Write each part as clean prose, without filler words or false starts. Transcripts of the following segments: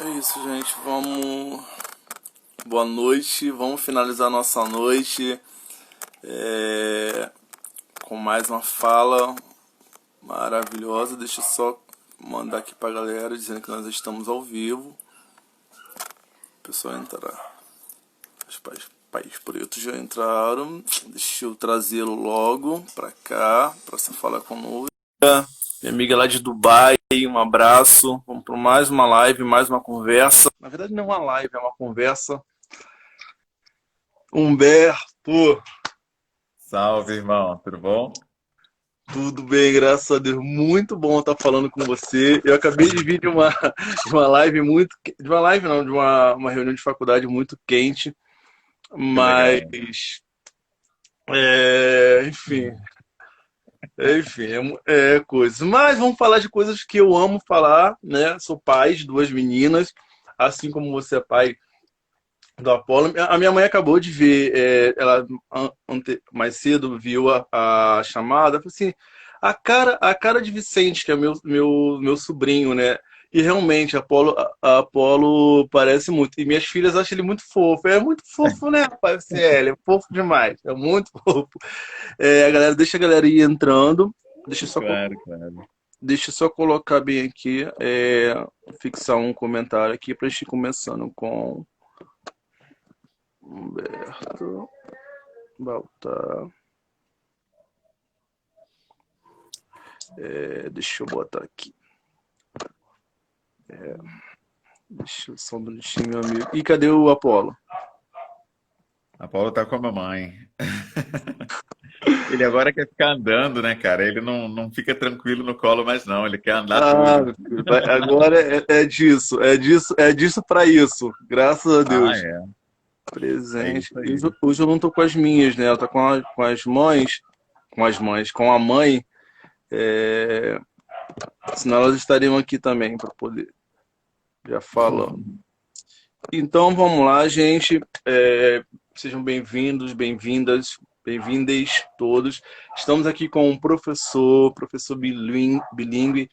É isso, gente. Vamos. Boa noite. Vamos finalizar nossa noite com mais uma fala maravilhosa. Deixa eu só mandar aqui pra galera dizendo que nós estamos ao vivo. O pessoal entrar. Os pais pretos já entraram. Deixa eu trazê-lo logo pra cá, pra você falar conosco. Minha amiga lá de Dubai, um abraço. Vamos para mais uma live, mais uma conversa. Na verdade, não é uma live, é uma conversa. Humberto, Salve, irmão, tudo bom? tudo bem, graças a Deus. Muito bom estar falando com você. Eu acabei de vir de uma live muito. De uma live, não, de uma reunião de faculdade muito quente, Que legal. mas. Enfim, enfim, é coisa. Mas vamos falar de coisas que eu amo falar, né? Sou pai de duas meninas, assim como você é pai do Apollo. A minha mãe acabou de ver, ela mais cedo viu a chamada, falou assim, a cara de Vicente, que é meu sobrinho, né? E realmente, a Apollo parece muito. E minhas filhas acham ele muito fofo. É muito fofo, né, rapaz? É fofo demais. É muito fofo. Deixa a galera ir entrando. Deixa eu só, Claro, claro. deixa eu só colocar bem aqui, fixar um comentário aqui para a gente ir começando com Humberto Baltar. Deixa eu botar aqui. Deixa eu só um minutinho, meu amigo. E cadê o Apolo? A Paula tá com a mamãe. Ele agora quer ficar andando, né, cara? Ele não fica tranquilo no colo mais, não. Ele quer andar Ah, tudo. meu filho, agora é disso para isso. Graças a Ah, Deus. é. É Presente. isso aí. Hoje eu não tô com as minhas, né? Ela tá com a mãe. É, Senão elas estariam aqui também para poder já falando. Então vamos lá, gente. Sejam bem-vindos, bem-vindas, bem-vindes todos. Estamos aqui com um professor bilíngue,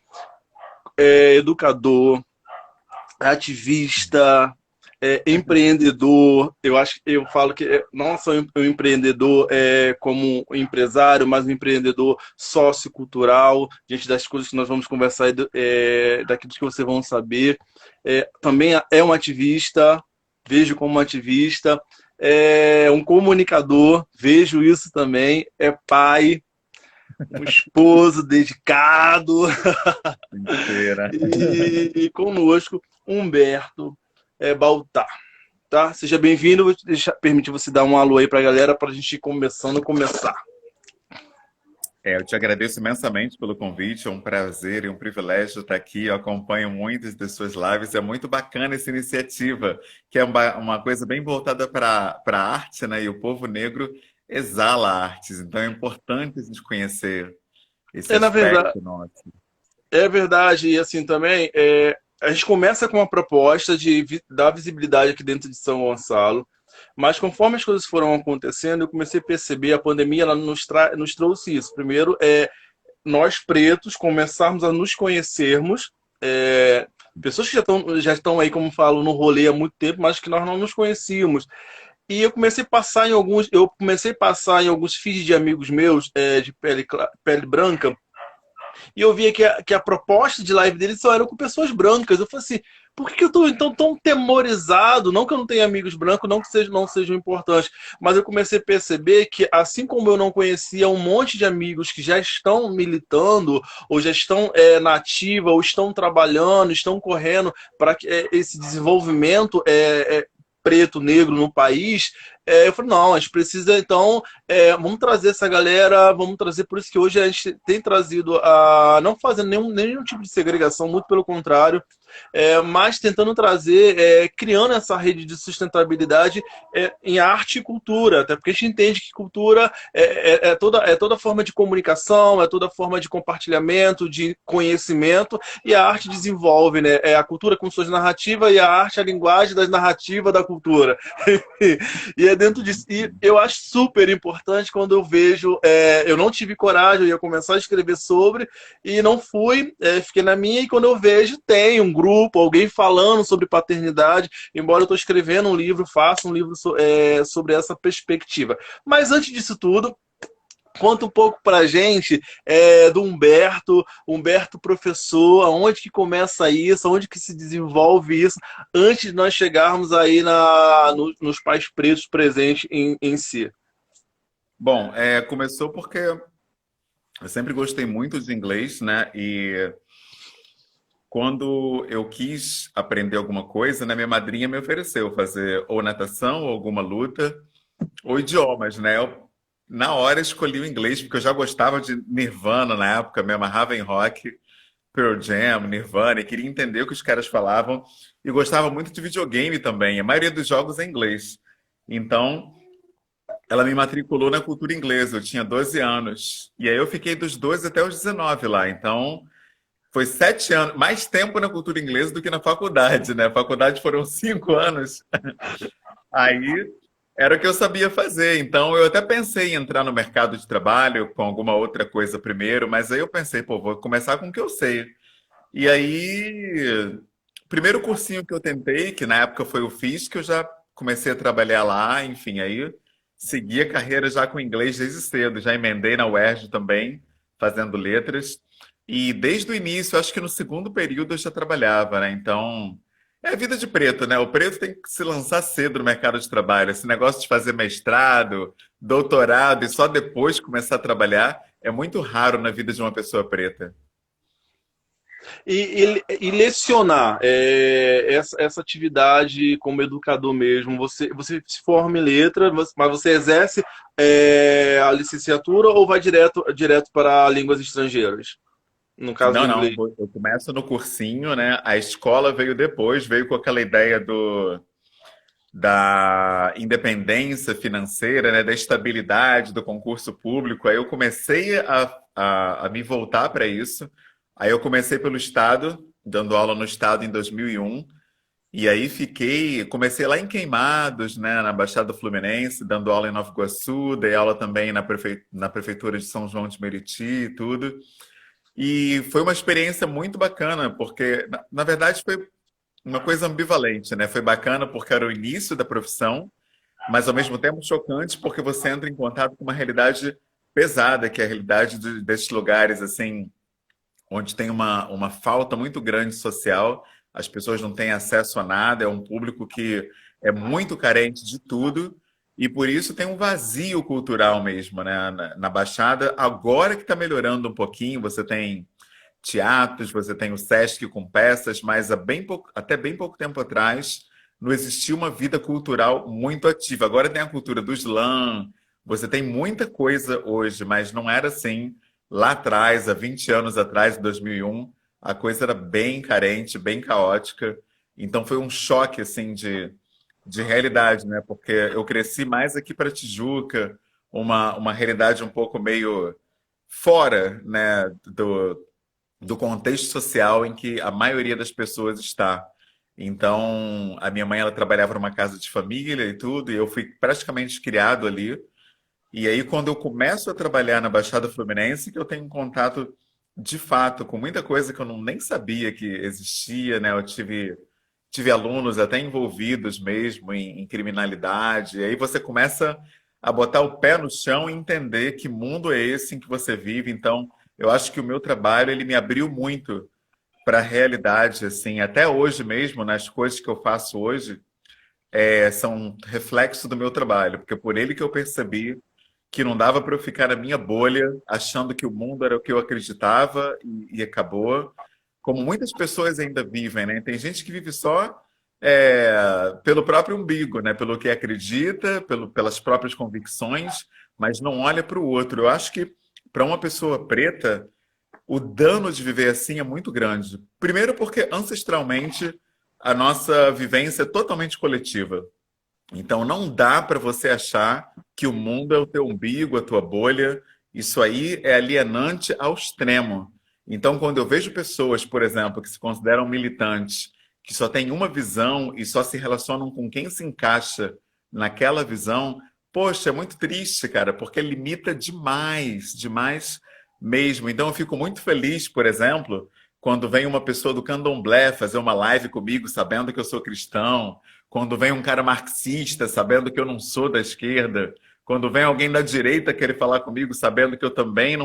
educador, ativista, empreendedor. Eu falo que não só um empreendedor como um empresário, mas um empreendedor sociocultural, diante das coisas que nós vamos conversar, daquilo que vocês vão saber. Também é um ativista, vejo como um ativista, é um comunicador, vejo isso também, é pai, um esposo dedicado, Inteira. e conosco, Humberto Baltar. Tá? Seja bem-vindo, vou permitir você dar um alô aí pra galera pra gente ir começar. Eu te agradeço imensamente pelo convite. É um prazer e um privilégio estar aqui. Eu acompanho muitas das suas lives. É muito bacana essa iniciativa, que é uma coisa bem voltada para a arte, né? E o povo negro exala artes. Então é importante a gente conhecer esse Na verdade, aspecto nosso. é verdade, e assim também, a gente começa com uma proposta de dar visibilidade aqui dentro de São Gonçalo, mas conforme as coisas foram acontecendo, eu comecei a perceber, a pandemia ela nos trouxe isso. Primeiro, nós pretos começarmos a nos conhecermos, pessoas que já estão aí, como falo, no rolê há muito tempo, mas que nós não nos conhecíamos. E eu comecei a passar em alguns feeds de amigos meus, de pele branca, e eu via que a proposta de live deles só era com pessoas brancas. Eu falei assim, por que eu estou então tão temorizado? Não que eu não tenha amigos brancos, não que não sejam importantes, mas eu comecei a perceber que, assim como eu não conhecia um monte de amigos que já estão militando, ou já estão na ativa, ou estão trabalhando, estão correndo para que esse desenvolvimento preto, negro no país, eu falei, não, a gente precisa, então, vamos trazer essa galera, vamos trazer, por isso que hoje a gente tem trazido, não fazendo nenhum tipo de segregação, muito pelo contrário, mas tentando trazer, criando essa rede de sustentabilidade em arte e cultura, até porque a gente entende que cultura é toda forma de comunicação, é toda forma de compartilhamento, de conhecimento, e a arte desenvolve, né? A cultura com suas narrativas e a arte a linguagem das narrativas da cultura. E é dentro disso. E eu acho super importante quando eu vejo. Eu não tive coragem, eu ia começar a escrever sobre, e não fui, fiquei na minha, e quando eu vejo, tem um grupo, alguém falando sobre paternidade, embora eu estou escrevendo um livro, faça um livro sobre essa perspectiva. Mas antes disso tudo, conta um pouco pra gente do Humberto professor, aonde que começa isso, aonde que se desenvolve isso, antes de nós chegarmos aí nos pais pretos presentes em si. Bom, começou porque eu sempre gostei muito de inglês, né? E quando eu quis aprender alguma coisa, né, minha madrinha me ofereceu fazer ou natação, ou alguma luta, ou idiomas, né? Eu, na hora, escolhi o inglês, porque eu já gostava de Nirvana na época, me amarrava em rock, Pearl Jam, Nirvana, e queria entender o que os caras falavam. E gostava muito de videogame também. A maioria dos jogos é em inglês. Então, ela me matriculou na cultura inglesa. Eu tinha 12 anos. E aí eu fiquei dos 12 até os 19 lá. Então, foi 7 anos, mais tempo na cultura inglesa do que na faculdade, né? A faculdade foram 5 anos. Aí era o que eu sabia fazer. Então eu até pensei em entrar no mercado de trabalho com alguma outra coisa primeiro, mas aí eu pensei, pô, vou começar com o que eu sei. E aí, o primeiro cursinho que eu tentei, que na época foi o FIS, que eu já comecei a trabalhar lá, enfim, aí segui a carreira já com inglês desde cedo. Já emendei na UERJ também, fazendo letras. E desde o início, acho que no segundo período eu já trabalhava, né? Então, é a vida de preto, né? O preto tem que se lançar cedo no mercado de trabalho. Esse negócio de fazer mestrado, doutorado e só depois começar a trabalhar é muito raro na vida de uma pessoa preta. E lecionar essa atividade como educador mesmo, você se forma em letra, mas você exerce a licenciatura ou vai direto para línguas estrangeiras? No caso do Não, não, inglês. eu começo no cursinho, né? A escola veio depois, veio com aquela ideia da independência financeira, né? Da estabilidade do concurso público. Aí eu comecei a me voltar para isso. Aí eu comecei pelo Estado, dando aula no Estado em 2001. E aí comecei lá em Queimados, né? Na Baixada Fluminense, dando aula em Nova Iguaçu, dei aula também na Prefeitura de São João de Meriti e tudo. E foi uma experiência muito bacana, porque, na verdade, foi uma coisa ambivalente, né? Foi bacana porque era o início da profissão, mas ao mesmo tempo chocante porque você entra em contato com uma realidade pesada, que é a realidade desses lugares, assim, onde tem uma falta muito grande social, as pessoas não têm acesso a nada, é um público que é muito carente de tudo, e por isso tem um vazio cultural mesmo, né? Na Baixada, agora que está melhorando um pouquinho, você tem teatros, você tem o Sesc com peças, mas até bem pouco tempo atrás não existia uma vida cultural muito ativa. Agora tem a cultura do slam, você tem muita coisa hoje, mas não era assim lá atrás, há 20 anos atrás, em 2001, a coisa era bem carente, bem caótica. Então foi um choque assim de realidade, né? Porque eu cresci mais aqui para Tijuca, uma realidade um pouco meio fora, né, do contexto social em que a maioria das pessoas está. Então, a minha mãe ela trabalhava numa casa de família e tudo, e eu fui praticamente criado ali. E aí, quando eu começo a trabalhar na Baixada Fluminense, que eu tenho um contato de fato com muita coisa que eu nem sabia que existia, né? Eu tive alunos até envolvidos mesmo em criminalidade. E aí você começa a botar o pé no chão e entender que mundo é esse em que você vive. Então, eu acho que o meu trabalho ele me abriu muito para a realidade, assim, até hoje mesmo, nas coisas que eu faço hoje, são um reflexo do meu trabalho, porque por ele que eu percebi que não dava para eu ficar na minha bolha, achando que o mundo era o que eu acreditava e acabou. Como muitas pessoas ainda vivem, né? Tem gente que vive só pelo próprio umbigo, né? Pelo que acredita, pelas próprias convicções, mas não olha para o outro. Eu acho que para uma pessoa preta, o dano de viver assim é muito grande. Primeiro porque ancestralmente a nossa vivência é totalmente coletiva. Então não dá para você achar que o mundo é o teu umbigo, a tua bolha. Isso aí é alienante ao extremo. Então, quando eu vejo pessoas, por exemplo, que se consideram militantes, que só têm uma visão e só se relacionam com quem se encaixa naquela visão, poxa, é muito triste, cara, porque limita demais, demais mesmo. Então, eu fico muito feliz, por exemplo, quando vem uma pessoa do candomblé fazer uma live comigo, sabendo que eu sou cristão, quando vem um cara marxista, sabendo que eu não sou da esquerda, quando vem alguém da direita querer falar comigo, sabendo que eu também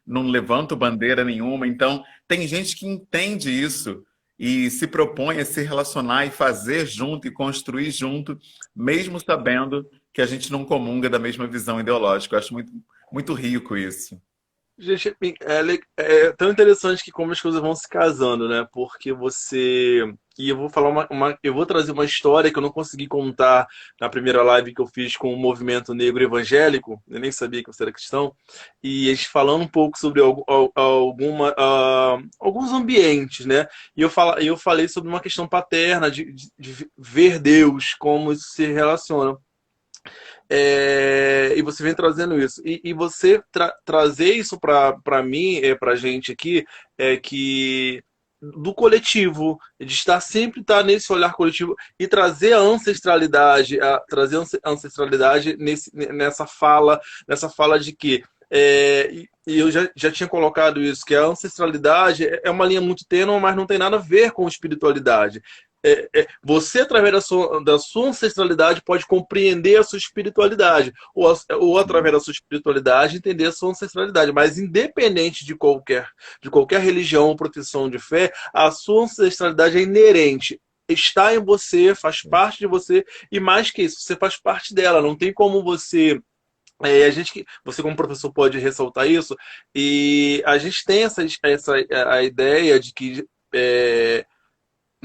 não levanto bandeira nenhuma. Então, tem gente que entende isso e se propõe a se relacionar e fazer junto e construir junto, mesmo sabendo que a gente não comunga da mesma visão ideológica. Eu acho muito, muito rico isso. Gente, é tão interessante que como as coisas vão se casando, né? Porque você. E eu vou falar eu vou trazer uma história que eu não consegui contar na primeira live que eu fiz com o movimento negro evangélico. Eu nem sabia que você era cristão. E eles falando um pouco sobre alguns ambientes, né? E eu falei sobre uma questão paterna de ver Deus, como isso se relaciona. E você vem trazendo isso. E você trazer isso para mim, para a gente aqui, é que do coletivo, de estar sempre estar nesse olhar coletivo e trazer a ancestralidade, trazer a ancestralidade nessa fala de que e eu já tinha colocado isso, que a ancestralidade é uma linha muito tênue, mas não tem nada a ver com espiritualidade. Você, através da sua ancestralidade, pode compreender a sua espiritualidade, ou através da sua espiritualidade, entender a sua ancestralidade. Mas, independente de qualquer religião ou profissão de fé, a sua ancestralidade é inerente. Está em você, faz parte de você, e mais que isso, você faz parte dela. Não tem como você. Você como professor pode ressaltar isso, e a gente tem a ideia de que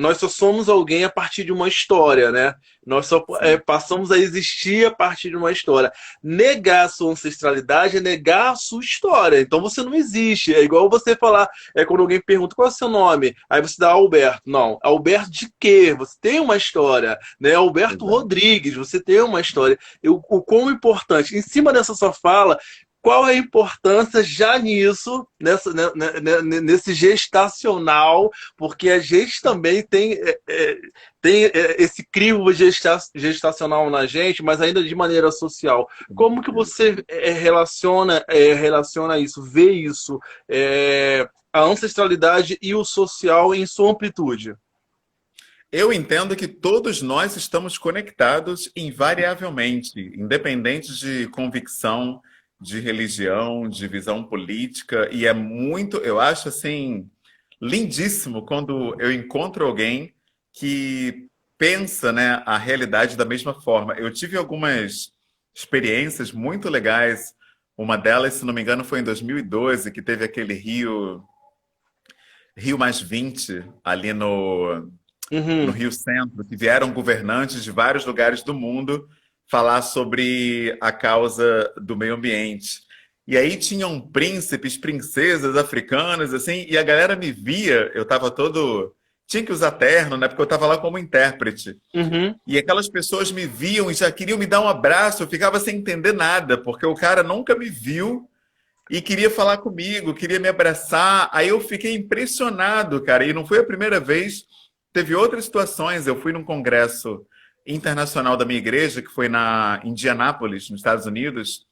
nós só somos alguém a partir de uma história, né? Nós só Sim. passamos a existir a partir de uma história. Negar a sua ancestralidade é negar a sua história. Então você não existe. É igual você falar, quando alguém pergunta qual é o seu nome, aí você dá Alberto. Não, Alberto de quê? Você tem uma história, né? Alberto Exato. Rodrigues, você tem uma história. O quão importante. Em cima dessa sua fala, qual é a importância já nisso, nesse gestacional, porque a gente também tem esse crivo gestacional na gente, mas ainda de maneira social. Como que você relaciona isso, vê isso, a ancestralidade e o social em sua amplitude? Eu entendo que todos nós estamos conectados invariavelmente, independente de convicção, de religião, de visão política, e é muito, eu acho assim, lindíssimo quando eu encontro alguém que pensa, né, a realidade da mesma forma. Eu tive algumas experiências muito legais. Uma delas, se não me engano, foi em 2012, que teve aquele Rio Mais 20 ali no Uhum. Rio Centro, que vieram governantes de vários lugares do mundo falar sobre a causa do meio ambiente. E aí tinham príncipes, princesas africanas, assim, e a galera me via, eu estava todo. Tinha que usar terno, né? Porque eu estava lá como intérprete. Uhum. E aquelas pessoas me viam e já queriam me dar um abraço, eu ficava sem entender nada, porque o cara nunca me viu e queria falar comigo, queria me abraçar. Aí eu fiquei impressionado, cara. E não foi a primeira vez. Teve outras situações. Eu fui num congresso internacional da minha igreja, que foi na Indianápolis, nos Estados Unidos,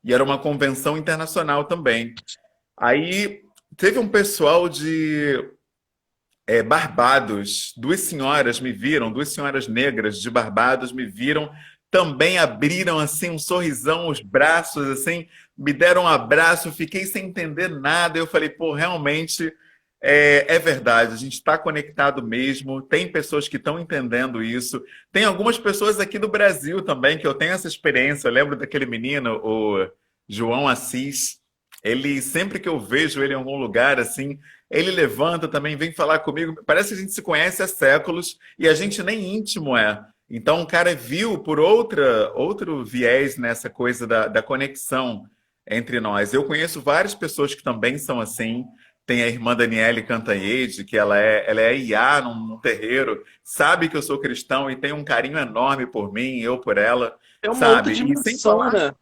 e era uma convenção internacional também. Aí teve um pessoal de Barbados, duas senhoras me viram, duas senhoras negras de Barbados me viram, também abriram assim um sorrisão, os braços assim, me deram um abraço, fiquei sem entender nada. Eu falei, pô, realmente é verdade, a gente está conectado mesmo. Tem pessoas que estão entendendo isso. Tem algumas pessoas aqui do Brasil também que eu tenho essa experiência. Eu lembro daquele menino, o João Assis. Ele sempre que eu vejo ele em algum lugar assim, ele levanta também, vem falar comigo. Parece que a gente se conhece há séculos e a gente nem íntimo é. Então, o cara viu por outro viés nessa coisa da conexão entre nós. Eu conheço várias pessoas que também são assim. Tem a irmã Daniele Cantanhede, que ela é IA num terreiro, sabe que eu sou cristão e tem um carinho enorme por mim, eu por ela, É uma outra sabe? E sem dimensão, falar. né?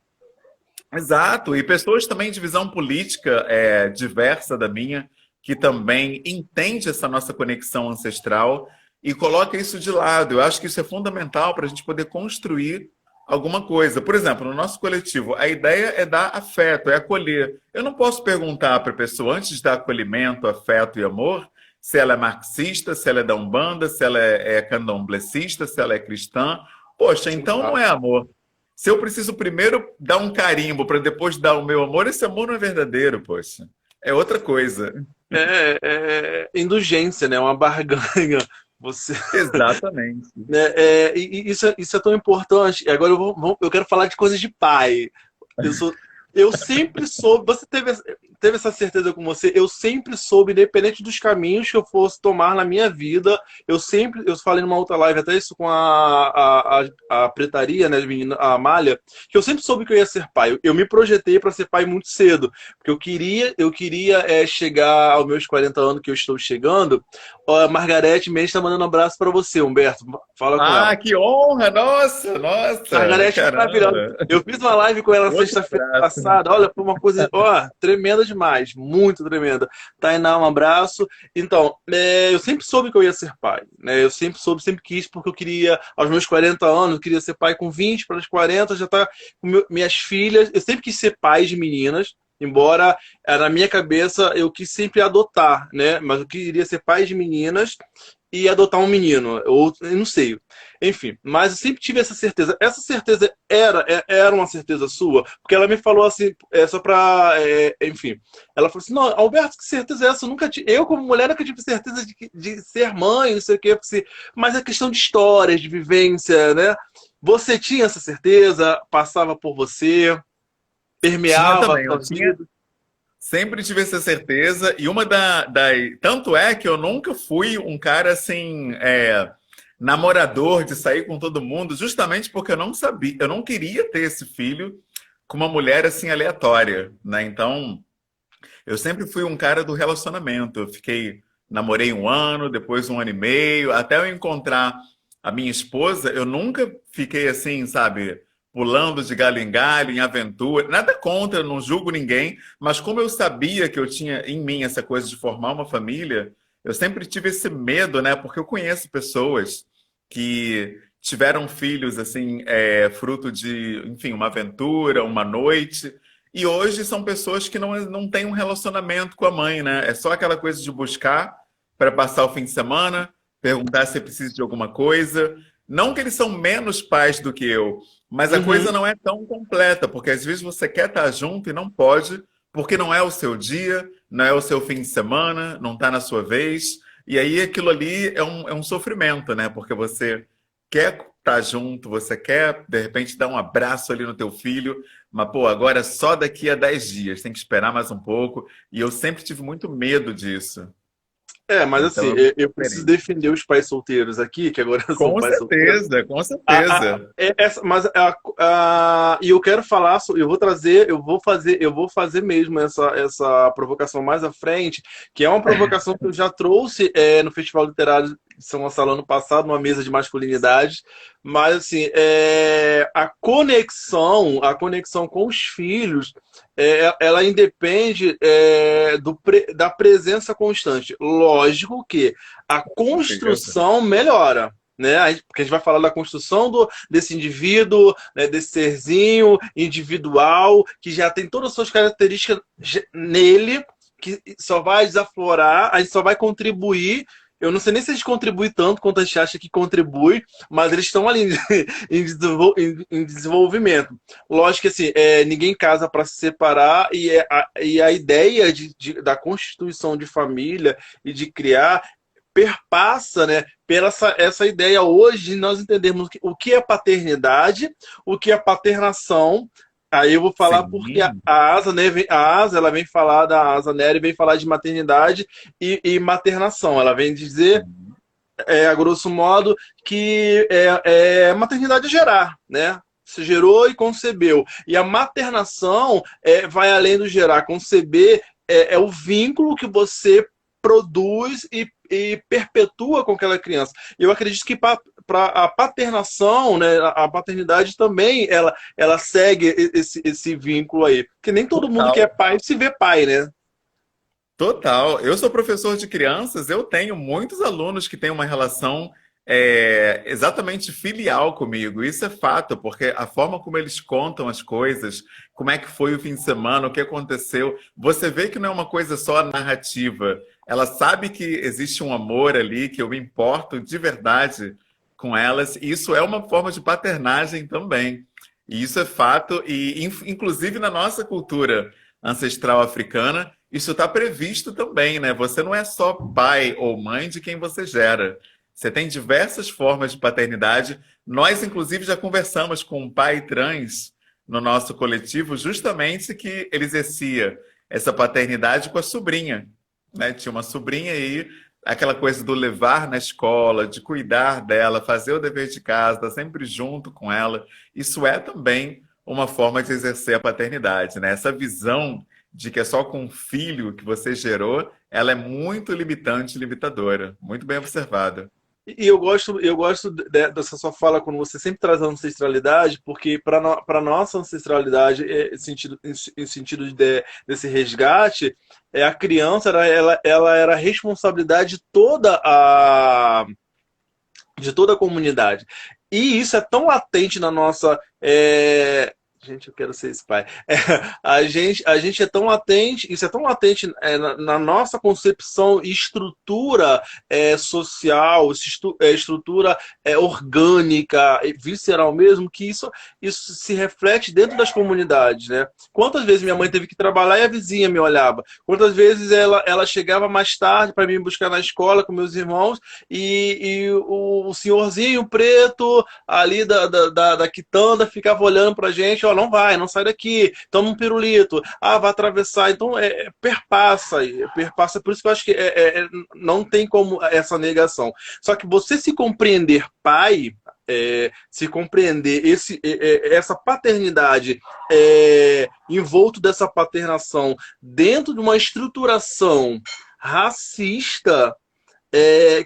Exato, e pessoas também de visão política diversa da minha, que também entende essa nossa conexão ancestral e coloca isso de lado. Eu acho que isso é fundamental para a gente poder construir alguma coisa. Por exemplo, no nosso coletivo, a ideia é dar afeto, é acolher. Eu não posso perguntar para a pessoa, antes de dar acolhimento, afeto e amor, se ela é marxista, se ela é da Umbanda, se ela é candomblessista, se ela é cristã. Poxa, Sim, então não claro. é amor. Se eu preciso primeiro dar um carimbo para depois dar o meu amor, esse amor não é verdadeiro, poxa. É outra coisa. É indulgência, né? Uma barganha. Você, Exatamente. né? Isso é tão importante. E agora eu quero falar de coisas de pai. Eu sou, eu sempre soube. Você teve essa certeza com você? Eu sempre soube, independente dos caminhos que eu fosse tomar na minha vida. Eu falei numa outra live até isso com a pretaria, né, menina, a Amália, que eu sempre soube que eu ia ser pai. Eu me projetei para ser pai muito cedo, porque eu queria chegar aos meus 40 anos que eu estou chegando. Ó, a Margarete Mendes está mandando um abraço para você, Humberto. Fala com ela. Ah, que honra! Nossa, nossa! Margarete maravilhosa. Caramba! Eu fiz uma live com ela Outro sexta-feira abraço. passada. Olha, foi uma coisa, ó, tremenda demais, muito tremenda. Tainá, um abraço. Então, eu sempre soube que eu ia ser pai, né? Eu sempre soube, sempre quis, porque eu queria, aos meus 40 anos, eu queria ser pai com 20 para os 40, já tá com minhas filhas. Eu sempre quis ser pai de meninas. Embora na minha cabeça eu quis sempre adotar, né? Mas eu queria ser pai de meninas e adotar um menino, ou eu não sei. Enfim, mas eu sempre tive essa certeza. Essa certeza era uma certeza sua? Porque ela me falou assim, só pra. Enfim. Ela falou assim: não, Alberto, que certeza é essa? Eu, como mulher, nunca tive certeza de ser mãe, não sei o quê. Mas é questão de histórias, de vivência, né? Você tinha essa certeza? Passava por você? Tinha Permeava a também, sua eu tinha, vida? sempre tive essa certeza, e uma tanto é que eu nunca fui um cara assim, namorador de sair com todo mundo, justamente porque eu não sabia, eu não queria ter esse filho com uma mulher assim aleatória, né? Então, eu sempre fui um cara do relacionamento. Namorei um ano, depois um ano e meio, até eu encontrar a minha esposa, eu nunca fiquei assim, sabe, pulando de galho em galho, em aventura. Nada contra, não julgo ninguém, mas como eu sabia que eu tinha em mim essa coisa de formar uma família, eu sempre tive esse medo, né? Porque eu conheço pessoas que tiveram filhos assim, fruto de, enfim, uma aventura, uma noite. E hoje são pessoas que não têm um relacionamento com a mãe, né? É só aquela coisa de buscar para passar o fim de semana, perguntar se precisa de alguma coisa. Não que eles são menos pais do que eu, mas a coisa Uhum. não é tão completa, porque às vezes você quer estar junto e não pode, porque não é o seu dia, não é o seu fim de semana, não está na sua vez. E aí aquilo ali é um sofrimento, né? Porque você quer estar junto, você quer, de repente, dar um abraço ali no teu filho, mas, pô, agora é só daqui a 10 dias, tem que esperar mais um pouco. E eu sempre tive muito medo disso. Mas assim, Então, eu eu preciso diferente. defender os pais solteiros aqui, que agora são Com pais solteiros. certeza, com A, a, certeza. mas e eu quero falar, eu vou trazer, eu vou fazer mesmo essa provocação mais à frente, que é uma provocação que eu já trouxe no Festival Literário de São Gonçalo ano passado, numa mesa de masculinidade, mas assim, a conexão com os filhos, ela independe da presença constante. Lógico que a Com certeza. construção melhora, né? Porque a gente vai falar da construção desse indivíduo, né, desse serzinho individual, que já tem todas as suas características nele, que só vai desaflorar, a gente só vai contribuir. Eu não sei nem se a gente contribui tanto quanto a gente acha que contribui, mas eles estão ali em desenvolvimento. Lógico que assim, ninguém casa para se separar, e a ideia da constituição de família e de criar perpassa, né, pela essa ideia hoje de nós entendermos o que é paternidade, o que é paternação. Aí eu vou falar porque a Sim. Asa, né, ela vem falar da Asa Nery, vem falar de maternidade e maternação. Ela vem dizer, Sim. a grosso modo, que maternidade é gerar, né? Você gerou e concebeu. E a maternação vai além do gerar. Conceber é o vínculo que você produz e perpetua com aquela criança. Eu acredito que para a paternação, né, a paternidade também, ela segue esse vínculo aí. Porque nem todo mundo que é Total. pai se vê pai, né? Total. Eu sou professor de crianças, eu tenho muitos alunos que têm uma relação exatamente filial comigo. Isso é fato, porque a forma como eles contam as coisas, como é que foi o fim de semana, o que aconteceu, você vê que não é uma coisa só narrativa. ela sabe que existe um amor ali, que eu me importo de verdade com elas. E isso é uma forma de paternagem também. E isso é fato, e inclusive na nossa cultura ancestral africana, isso está previsto também, né? Você não é só pai ou mãe de quem você gera. Você tem diversas formas de paternidade. Nós, inclusive, já conversamos com um pai trans no nosso coletivo, justamente que ele exercia essa paternidade com a sobrinha, né? Tinha uma sobrinha aí, aquela coisa do levar na escola, de cuidar dela, fazer o dever de casa, estar sempre junto com ela. Isso é também uma forma de exercer a paternidade, né? Essa visão de que é só com o filho que você gerou, ela é muito limitante e limitadora. Muito bem observada. E eu gosto dessa sua fala quando você sempre traz a ancestralidade, porque para nossa ancestralidade, em sentido desse resgate, a criança ela era a responsabilidade de toda a comunidade. E isso é tão latente na nossa. Gente, eu quero ser esse pai. A gente é tão latente, isso é tão latente na nossa concepção e estrutura social, estrutura orgânica, visceral mesmo, que isso se reflete dentro das comunidades, né? Quantas vezes minha mãe teve que trabalhar e a vizinha me olhava? Quantas vezes ela chegava mais tarde para me buscar na escola com meus irmãos e o senhorzinho preto ali da quitanda ficava olhando pra gente, ó, não vai, não sai daqui, toma um pirulito, vai atravessar, então perpassa, por isso que eu acho que não tem como essa negação. Só que você se compreender pai, se compreender essa paternidade envolto dessa paternação dentro de uma estruturação racista,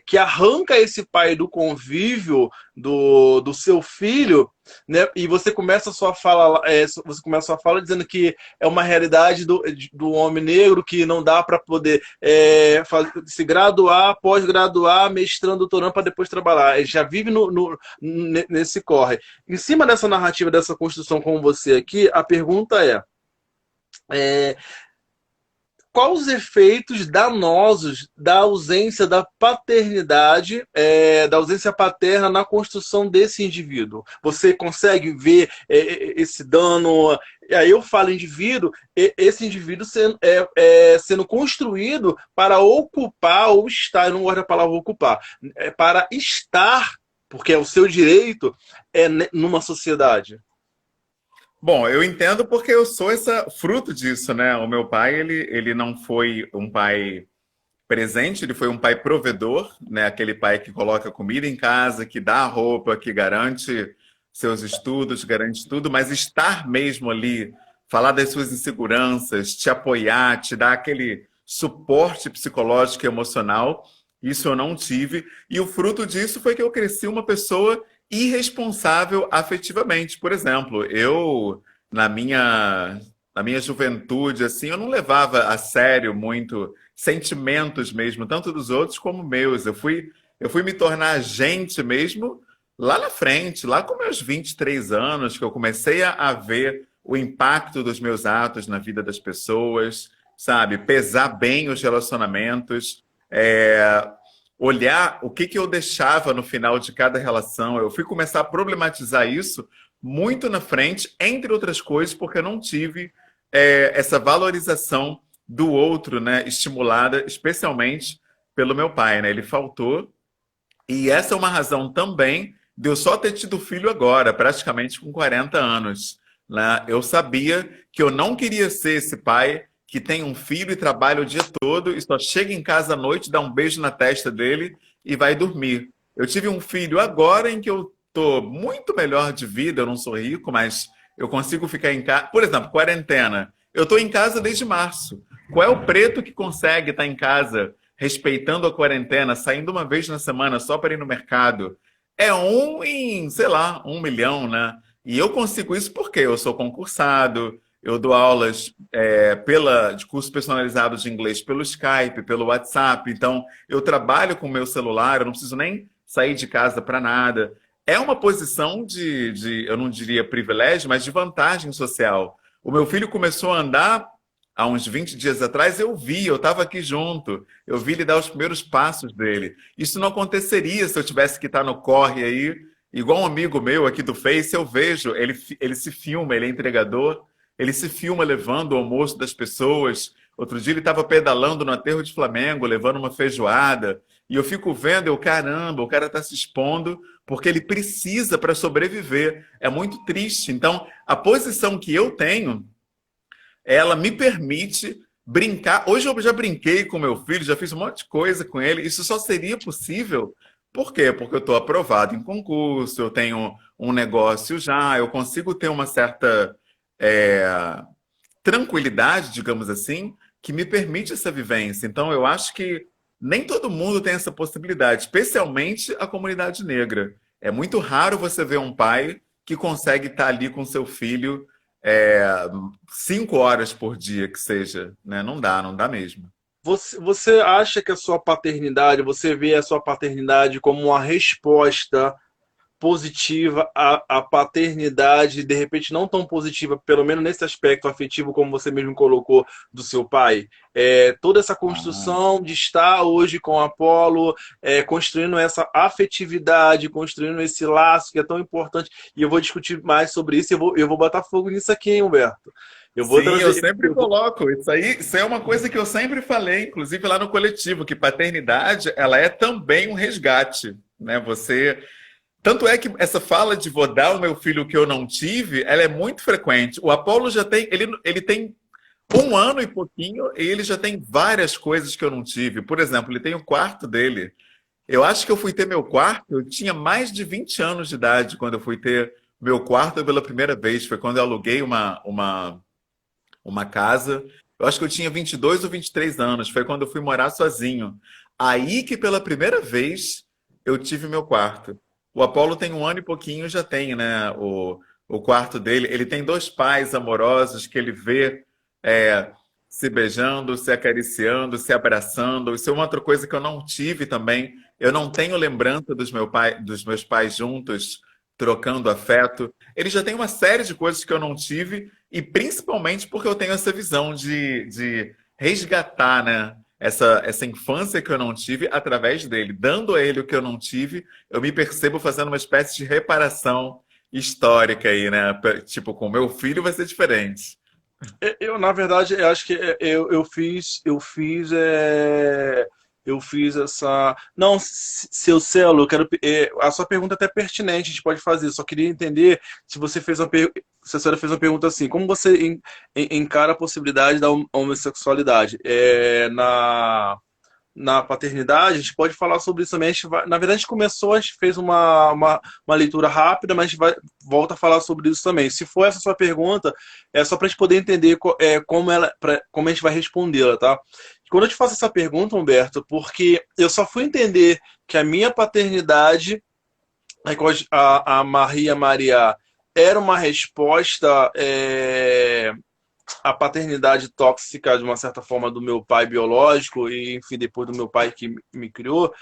que arranca esse pai do convívio do seu filho, né? E você começa a sua fala dizendo que é uma realidade do homem negro que não dá para poder se graduar, pós-graduar, mestrando, doutorando para depois trabalhar. Ele já vive nesse corre. Em cima dessa narrativa, dessa construção como você aqui, a pergunta é quais os efeitos danosos da ausência da paternidade, da ausência paterna na construção desse indivíduo? Você consegue ver esse dano? E aí eu falo indivíduo, esse indivíduo sendo construído para ocupar ou estar, eu não gosto da palavra ocupar, para estar, porque é o seu direito, numa sociedade. Bom, eu entendo porque eu sou fruto disso, né? O meu pai, ele não foi um pai presente, ele foi um pai provedor, né? Aquele pai que coloca comida em casa, que dá roupa, que garante seus estudos, garante tudo, mas estar mesmo ali, falar das suas inseguranças, te apoiar, te dar aquele suporte psicológico e emocional, isso eu não tive. E o fruto disso foi que eu cresci uma pessoa irresponsável afetivamente. Por exemplo, na minha juventude, assim, eu não levava a sério muito sentimentos mesmo, tanto dos outros como meus. Eu fui me tornar gente mesmo lá na frente, lá com meus 23 anos, que eu comecei a ver o impacto dos meus atos na vida das pessoas, sabe? Pesar bem os relacionamentos, olhar o que eu deixava no final de cada relação. Eu fui começar a problematizar isso muito na frente, entre outras coisas, porque eu não tive essa valorização do outro, né, estimulada especialmente pelo meu pai, né? Ele faltou. E essa é uma razão também de eu só ter tido filho agora, praticamente com 40 anos, né? Eu sabia que eu não queria ser esse pai que tem um filho e trabalha o dia todo e só chega em casa à noite, dá um beijo na testa dele e vai dormir. Eu tive um filho agora em que eu estou muito melhor de vida, eu não sou rico, mas eu consigo ficar em casa. Por exemplo, quarentena. Eu estou em casa desde março. Qual é o preto que consegue estar em casa respeitando a quarentena, saindo uma vez na semana só para ir no mercado? É um em, sei lá, 1 milhão, né? E eu consigo isso porque eu sou concursado, eu dou aulas de cursos personalizados de inglês pelo Skype, pelo WhatsApp. Então, eu trabalho com o meu celular, eu não preciso nem sair de casa para nada. É uma posição eu não diria privilégio, mas de vantagem social. O meu filho começou a andar há uns 20 dias atrás, eu estava aqui junto, eu vi ele dar os primeiros passos dele. Isso não aconteceria se eu tivesse que estar no corre aí, igual um amigo meu aqui do Face, eu vejo, ele se filma, ele é entregador, ele se filma levando o almoço das pessoas. Outro dia ele estava pedalando no aterro de Flamengo, levando uma feijoada, e eu fico vendo, caramba, o cara está se expondo porque ele precisa para sobreviver. É muito triste. Então, a posição que eu tenho, ela me permite brincar. Hoje eu já brinquei com meu filho, já fiz um monte de coisa com ele. Isso só seria possível. Por quê? Porque eu estou aprovado em concurso, eu tenho um negócio já, eu consigo ter uma certa é, tranquilidade, digamos assim, que me permite essa vivência. Então, eu acho que nem todo mundo tem essa possibilidade, especialmente a comunidade negra. É muito raro você ver um pai que consegue estar ali com seu filho é, 5 horas por dia, que seja, né? Não dá, não dá mesmo. Você acha que a sua paternidade, você vê a sua paternidade como uma resposta positiva à paternidade, de repente não tão positiva, pelo menos nesse aspecto afetivo, como você mesmo colocou, do seu pai? Toda essa Ah, construção de estar hoje com Apolo, construindo essa afetividade, construindo esse laço que é tão importante, e eu vou discutir mais sobre isso, eu vou botar fogo nisso aqui, hein, Humberto? Eu vou sim, eu trazer. sempre coloco isso aí. Isso é uma coisa que eu sempre falei, inclusive lá no coletivo, que paternidade ela é também um resgate, né? Você tanto é que essa fala de vou dar ao meu filho o que eu não tive, ela é muito frequente. O Apolo já tem, ele tem 1 ano e pouquinho e ele já tem várias coisas que eu não tive. Por exemplo, ele tem o quarto dele. Eu acho que eu fui ter meu quarto, eu tinha mais de 20 anos de idade quando eu fui ter meu quarto pela primeira vez. Foi quando eu aluguei uma casa. Eu acho que eu tinha 22 ou 23 anos. Foi quando eu fui morar sozinho. Aí que pela primeira vez eu tive meu quarto. O Apolo tem 1 ano e pouquinho, já tem, né? O quarto dele. Ele tem dois pais amorosos que ele vê é, se beijando, se acariciando, se abraçando. Isso é uma outra coisa que eu não tive também. Eu não tenho lembrança dos meus pais juntos, trocando afeto. Ele já tem uma série de coisas que eu não tive, e principalmente porque eu tenho essa visão de resgatar, né? Essa infância que eu não tive através dele. Dando a ele o que eu não tive, eu me percebo fazendo uma espécie de reparação histórica aí, né? Tipo, com o meu filho vai ser diferente. Na verdade, eu acho que eu fiz essa. Não, seu Celo, eu quero. A sua pergunta é até pertinente, a gente pode fazer. Só queria entender se você fez se a senhora fez uma pergunta assim: como você encara a possibilidade da homossexualidade? Na paternidade, a gente pode falar sobre isso também. Na verdade, a gente começou, a gente fez uma leitura rápida, mas a gente volta a falar sobre isso também. Se for essa sua pergunta, é só para a gente poder entender como a gente vai respondê-la, tá? Quando eu te faço essa pergunta, Humberto, porque eu só fui entender que a minha paternidade, a Maria era uma resposta a paternidade tóxica, de uma certa forma, do meu pai biológico e, enfim, depois do meu pai que me criou,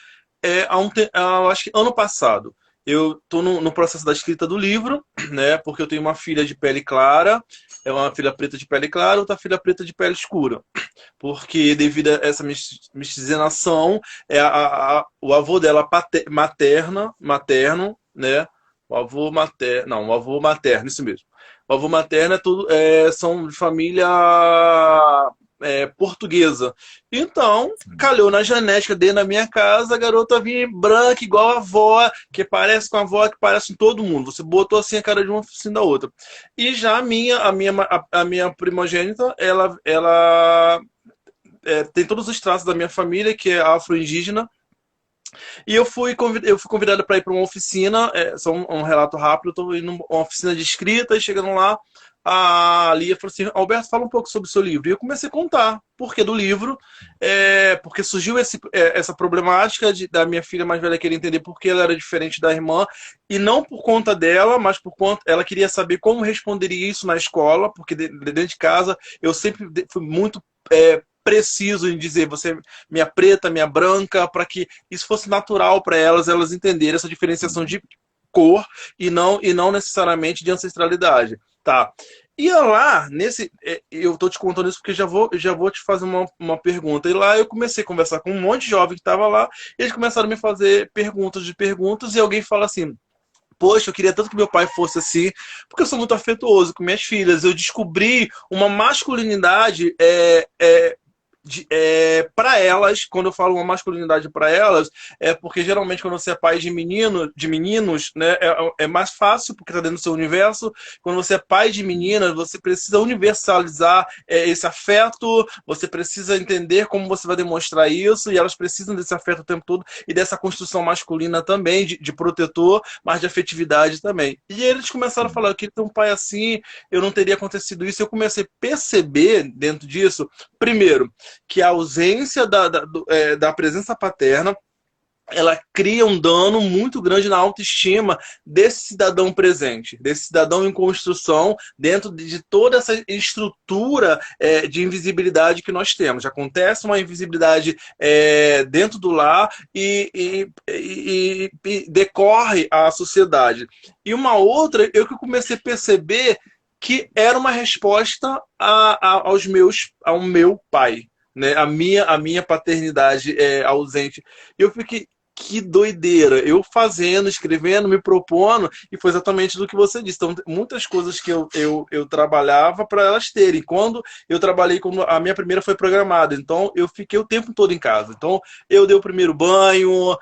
acho que ano passado. Eu estou no processo da escrita do livro, né? Porque eu tenho uma filha de pele clara, é uma filha preta de pele clara, outra filha preta de pele escura. Porque devido a essa miscigenação, o avô dela materno, né? O avô materno, não, o avô materno, isso mesmo. O avô materno são de família portuguesa. Então, calhou na genética dentro da minha casa, a garota vinha branca, igual a avó, que parece com a avó, que parece com todo mundo. Você botou assim a cara de uma assim da outra. E já a minha primogênita, ela tem todos os traços da minha família, que é afro-indígena. E eu fui convidado para ir para uma oficina, só um relato rápido, eu estou indo numa oficina de escrita, e chegando lá, a Lia falou assim: Alberto, fala um pouco sobre o seu livro. E eu comecei a contar por que do livro, porque surgiu essa problemática da minha filha mais velha querer entender por que ela era diferente da irmã, e não por conta dela, mas por conta, ela queria saber como responderia isso na escola, porque dentro de casa eu sempre fui muito preciso em dizer você minha preta, minha branca, para que isso fosse natural para elas entenderem essa diferenciação de cor e não necessariamente de ancestralidade. Tá. E lá, eu tô te contando isso porque já vou te fazer uma pergunta. E lá eu comecei a conversar com um monte de jovem que estava lá, e eles começaram a me fazer perguntas de perguntas, e alguém fala assim: poxa, eu queria tanto que meu pai fosse assim, porque eu sou muito afetuoso com minhas filhas. Eu descobri uma masculinidade para elas. Quando eu falo uma masculinidade para elas, é porque geralmente quando você é pai de meninos, né, é mais fácil porque está dentro do seu universo. Quando você é pai de meninas, você precisa universalizar esse afeto, você precisa entender como você vai demonstrar isso, e elas precisam desse afeto o tempo todo e dessa construção masculina também, de protetor, mas de afetividade também. E eles começaram a falar: eu queria ter um pai assim, eu não teria acontecido isso. Eu comecei a perceber dentro disso, primeiro, que a ausência da presença paterna, ela cria um dano muito grande na autoestima desse cidadão presente, desse cidadão em construção, dentro de toda essa estrutura de invisibilidade que nós temos. Acontece uma invisibilidade dentro do lar e decorre a sociedade. E uma outra, eu que comecei a perceber que era uma resposta ao meu pai, né? A minha paternidade ausente. Eu fiquei, que doideira. Eu fazendo, escrevendo, me propondo, e foi exatamente do que você disse. Então, muitas coisas que eu trabalhava para elas terem. Quando eu trabalhei, quando a minha primeira foi programada, então eu fiquei o tempo todo em casa. Então, eu dei o primeiro banho,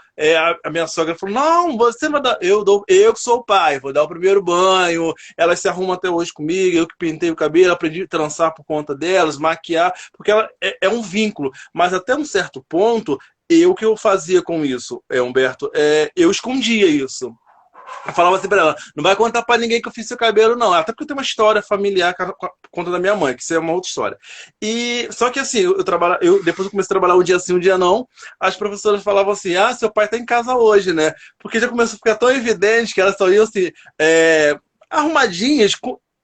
a minha sogra falou: não, você vai dar. Eu que sou o pai, vou dar o primeiro banho. Elas se arrumam até hoje comigo, eu que pintei o cabelo, aprendi a trançar por conta delas, maquiar, porque ela é um vínculo. Mas até um certo ponto, o que eu fazia com isso, Humberto, eu escondia isso. Eu falava assim pra ela: não vai contar pra ninguém que eu fiz seu cabelo, não. Até porque eu tenho uma história familiar por conta da minha mãe, que isso é uma outra história. E só que assim, depois eu comecei a trabalhar um dia sim, um dia não. As professoras falavam assim: ah, seu pai tá em casa hoje, né? Porque já começou a ficar tão evidente que elas só iam assim, arrumadinhas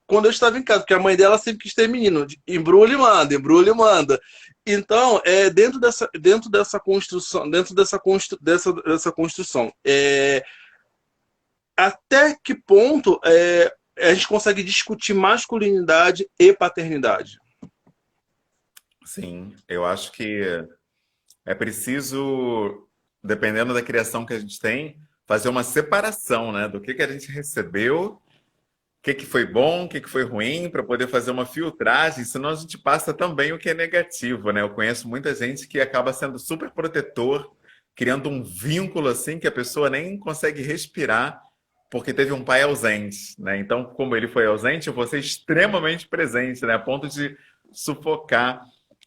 quando eu estava em casa, porque a mãe dela sempre quis ter menino. Embrulha e manda, embrulha e manda. Então, dentro dessa construção, dessa construção, até que ponto a gente consegue discutir masculinidade e paternidade? Sim, eu acho que é preciso, dependendo da criação que a gente tem, fazer uma separação, né, do que a gente recebeu, que foi bom, o que foi ruim, para poder fazer uma filtragem, senão a gente passa também o que é negativo, né? Eu conheço muita gente que acaba sendo super protetor, criando um vínculo assim que a pessoa nem consegue respirar porque teve um pai ausente, né? Então, como ele foi ausente, eu vou ser extremamente presente, né? A ponto de sufocar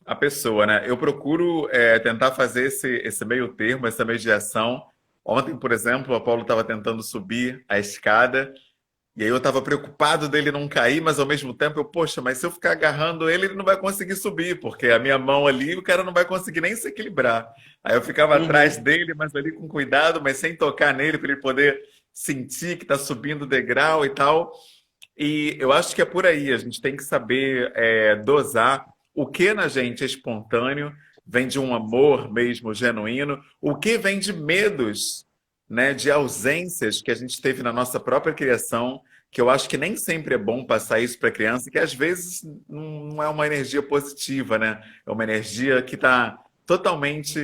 a pessoa, né? Eu procuro tentar fazer esse meio termo, essa mediação. Ontem, por exemplo, o Apolo estava tentando subir a escada e aí eu estava preocupado dele não cair, mas ao mesmo tempo poxa, mas se eu ficar agarrando ele, ele não vai conseguir subir, porque a minha mão ali, o cara não vai conseguir nem se equilibrar. Aí eu ficava atrás Uhum. dele, mas ali com cuidado, mas sem tocar nele, para ele poder sentir que está subindo o degrau e tal. E eu acho que é por aí, a gente tem que saber dosar o que na gente é espontâneo, vem de um amor mesmo genuíno, o que vem de medos, né, de ausências que a gente teve na nossa própria criação, que eu acho que nem sempre é bom passar isso para a criança, que às vezes não é uma energia positiva, né? É uma energia que está totalmente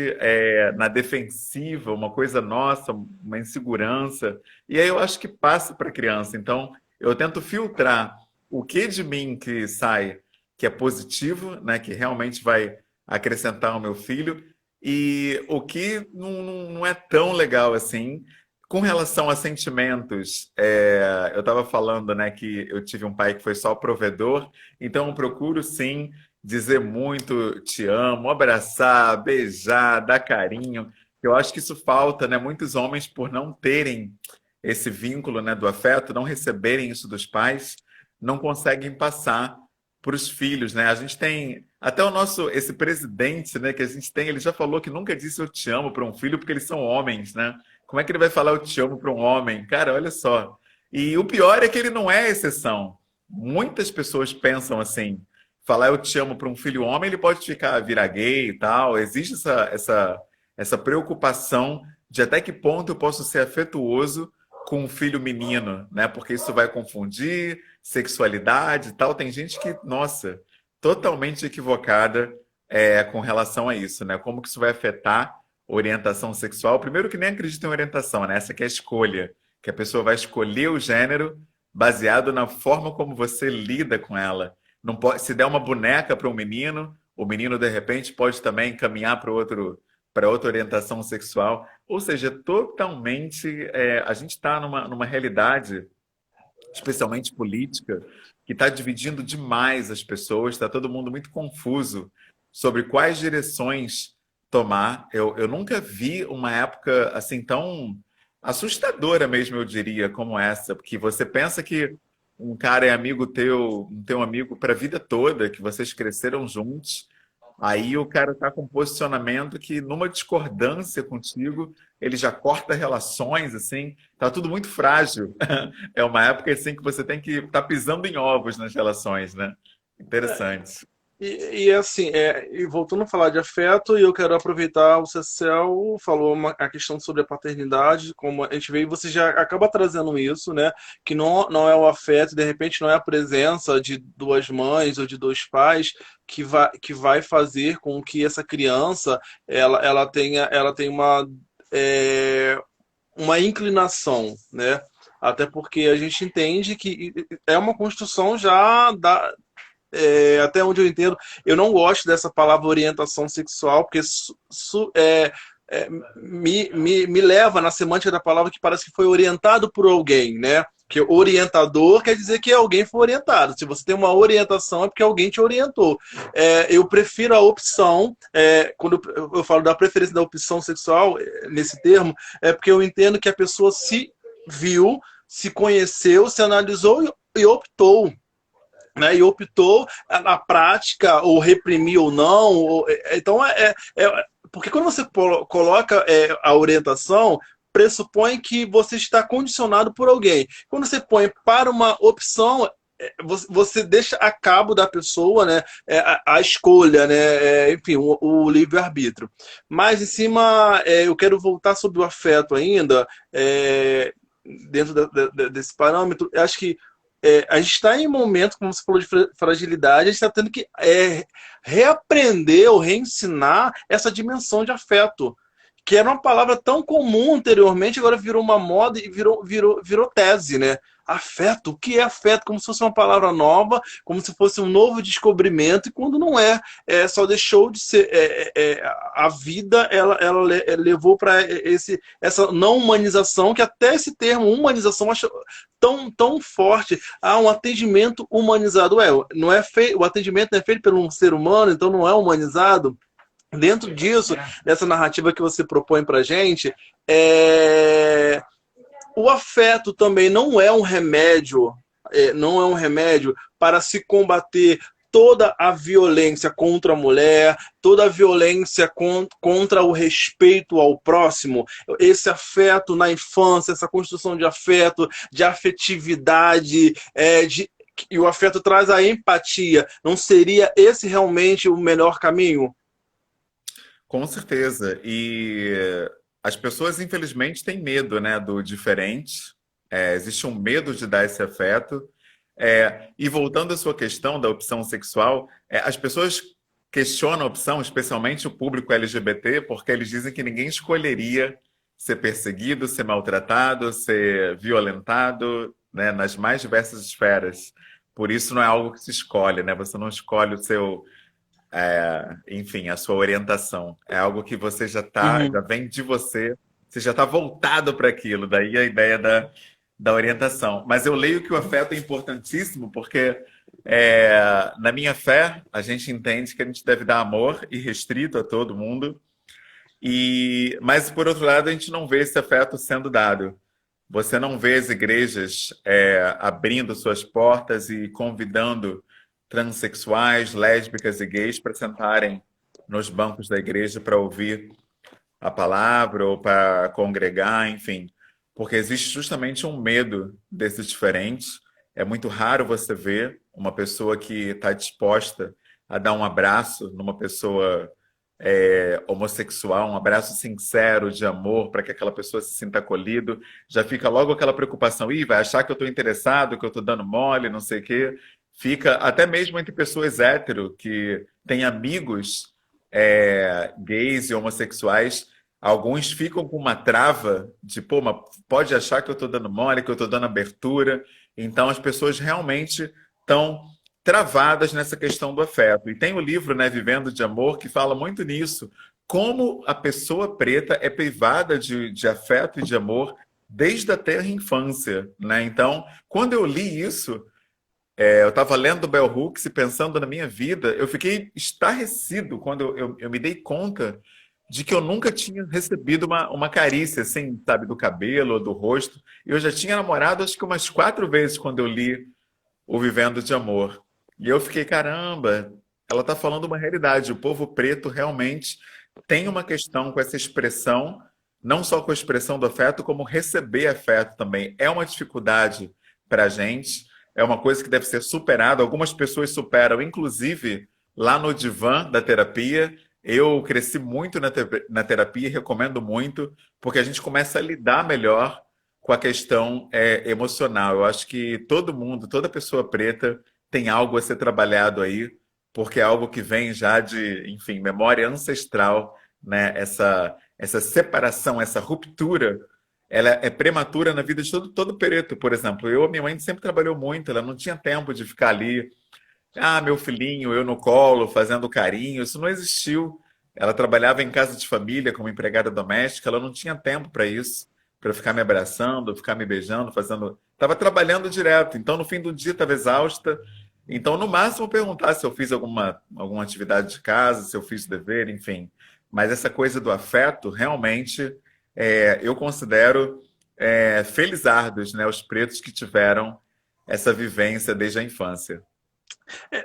na defensiva, uma coisa nossa, uma insegurança. E aí eu acho que passa para a criança. Então, eu tento filtrar o que de mim que sai que é positivo, né, que realmente vai acrescentar ao meu filho, e o que não é tão legal assim. Com relação a sentimentos, eu estava falando, né, que eu tive um pai que foi só provedor, então eu procuro sim dizer muito te amo, abraçar, beijar, dar carinho. Eu acho que isso falta, né? Muitos homens, por não terem esse vínculo, né, do afeto, não receberem isso dos pais, não conseguem passar para os filhos, né? A gente tem até esse presidente, né, que a gente tem, ele já falou que nunca disse eu te amo para um filho porque eles são homens, né? Como é que ele vai falar eu te amo para um homem? Cara, olha só. E o pior é que ele não é exceção. Muitas pessoas pensam assim, falar eu te amo para um filho homem, ele pode virar gay e tal. Existe essa preocupação de até que ponto eu posso ser afetuoso com um filho menino, né? Porque isso vai confundir. sexualidade e tal. Tem gente que, nossa, totalmente equivocada com relação a isso, né? Como que isso vai afetar orientação sexual? Primeiro que nem acredita em orientação, né? Essa que é a escolha, que a pessoa vai escolher o gênero baseado na forma como você lida com ela. Não pode, se der uma boneca para um menino, o menino de repente pode também caminhar para outra orientação sexual. Ou seja, totalmente a gente está numa realidade, especialmente política, que está dividindo demais as pessoas, está todo mundo muito confuso sobre quais direções tomar. Eu nunca vi uma época assim tão assustadora mesmo, eu diria, como essa, porque você pensa que um cara é amigo teu, um teu amigo para a vida toda, que vocês cresceram juntos, aí o cara tá com um posicionamento que, numa discordância contigo, ele já corta relações, assim, tá tudo muito frágil. É uma época assim que você tem que estar pisando em ovos nas relações, né? Interessante. E assim, e voltando a falar de afeto, e eu quero aproveitar, o Cecel falou a questão sobre a paternidade, como a gente vê, e você já acaba trazendo isso, né? Que não é o afeto, de repente não é a presença de duas mães ou de dois pais que vai fazer com que essa criança ela tenha uma inclinação, né? Até porque a gente entende que é uma construção já até onde eu entendo, eu não gosto dessa palavra orientação sexual, porque me leva na semântica da palavra que parece que foi orientado por alguém, né? Que orientador quer dizer que alguém foi orientado. Se você tem uma orientação, é porque alguém te orientou. Eu prefiro a opção, quando eu falo da preferência da opção sexual, nesse termo, é porque eu entendo que a pessoa se viu, se conheceu, se analisou e optou, né, e optou na prática, ou reprimir ou não. Então, porque quando você coloca a orientação, pressupõe que você está condicionado por alguém. Quando você põe para uma opção, você deixa a cabo da pessoa, né, a escolha, né, enfim, o livre-arbítrio. Mas, em cima, eu quero voltar sobre o afeto ainda, dentro desse parâmetro. Eu acho que a gente está em um momento, como você falou, de fragilidade, a gente está tendo que reaprender ou reensinar essa dimensão de afeto, que era uma palavra tão comum anteriormente, agora virou uma moda e virou tese, né? Afeto, o que é afeto? Como se fosse uma palavra nova, como se fosse um novo descobrimento, e quando não só deixou de ser. A vida, ela levou para essa não humanização, que até esse termo humanização acho tão forte. Um atendimento humanizado. Não é feito, o atendimento não é feito por um ser humano, então não é humanizado. Dentro disso, dessa narrativa que você propõe para gente, o afeto também não é um remédio, não é um remédio para se combater toda a violência contra a mulher, toda a violência contra o respeito ao próximo. Esse afeto na infância, essa construção de afeto, de afetividade, e o afeto traz a empatia. Não seria esse realmente o melhor caminho? Com certeza. E as pessoas, infelizmente, têm medo, né, do diferente. Existe um medo de dar esse afeto. E voltando à sua questão da opção sexual, as pessoas questionam a opção, especialmente o público LGBT, porque eles dizem que ninguém escolheria ser perseguido, ser maltratado, ser violentado, né, nas mais diversas esferas. Por isso não é algo que se escolhe, né? Você não escolhe o seu enfim, a sua orientação. É algo que você já Uhum. vem de você já está voltado para aquilo, daí a ideia da orientação. Mas eu leio que o afeto é importantíssimo porque, na minha fé, a gente entende que a gente deve dar amor irrestrito a todo mundo, mas, por outro lado, a gente não vê esse afeto sendo dado. Você não vê as igrejas abrindo suas portas e convidando transexuais, lésbicas e gays para sentarem nos bancos da igreja para ouvir a palavra ou para congregar, enfim. Porque existe justamente um medo desses diferentes. É muito raro você ver uma pessoa que está disposta a dar um abraço numa pessoa homossexual, um abraço sincero de amor para que aquela pessoa se sinta acolhido, já fica logo aquela preocupação, ih, vai achar que eu estou interessado, que eu estou dando mole, não sei o quê. Fica até mesmo entre pessoas hétero que têm amigos gays e homossexuais, alguns ficam com uma trava de, pô, mas pode achar que eu estou dando mole, que eu estou dando abertura. Então as pessoas realmente estão travadas nessa questão do afeto. E tem o livro, né, Vivendo de Amor, que fala muito nisso. Como a pessoa preta é privada de afeto e de amor desde a tenra infância, né? Então, quando eu li isso, eu estava lendo Bell Hooks e pensando na minha vida, eu fiquei estarrecido quando eu me dei conta de que eu nunca tinha recebido uma carícia, assim, sabe, do cabelo ou do rosto. Eu já tinha namorado, acho que umas 4 vezes quando eu li o Vivendo de Amor. E eu fiquei, caramba, ela está falando uma realidade. O povo preto realmente tem uma questão com essa expressão, não só com a expressão do afeto, como receber afeto também. É uma dificuldade para a gente, é uma coisa que deve ser superada. Algumas pessoas superam, inclusive lá no divã da terapia. Eu cresci muito na terapia e recomendo muito, porque a gente começa a lidar melhor com a questão emocional. Eu acho que todo mundo, toda pessoa preta tem algo a ser trabalhado aí, porque é algo que vem já de, enfim, memória ancestral, né? Essa separação, essa ruptura, ela é prematura na vida de todo preto. Por exemplo, a minha mãe sempre trabalhou muito, ela não tinha tempo de ficar ali, meu filhinho, eu no colo, fazendo carinho, isso não existiu. Ela trabalhava em casa de família como empregada doméstica, ela não tinha tempo para isso, para ficar me abraçando, ficar me beijando, fazendo. Estava trabalhando direto, então no fim do dia estava exausta. Então, no máximo, perguntar se eu fiz alguma atividade de casa, se eu fiz dever, enfim. Mas essa coisa do afeto, realmente, eu considero felizardos, né, os pretos que tiveram essa vivência desde a infância.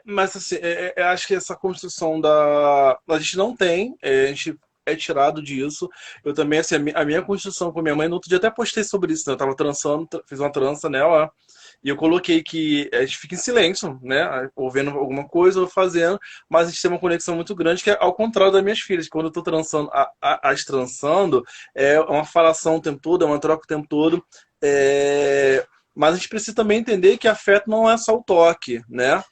Mas assim, acho que essa construção da. A gente não tem, a gente é tirado disso. Eu também, assim, a minha construção com minha mãe, no outro dia até postei sobre isso, né? Eu tava trançando, fiz uma trança nela, e eu coloquei que a gente fica em silêncio, né? Ou vendo alguma coisa, ou fazendo, mas a gente tem uma conexão muito grande, que é ao contrário das minhas filhas. Quando eu tô trançando, as trançando, é uma falação o tempo todo, é uma troca o tempo todo. Mas a gente precisa também entender que afeto não é só o toque, né?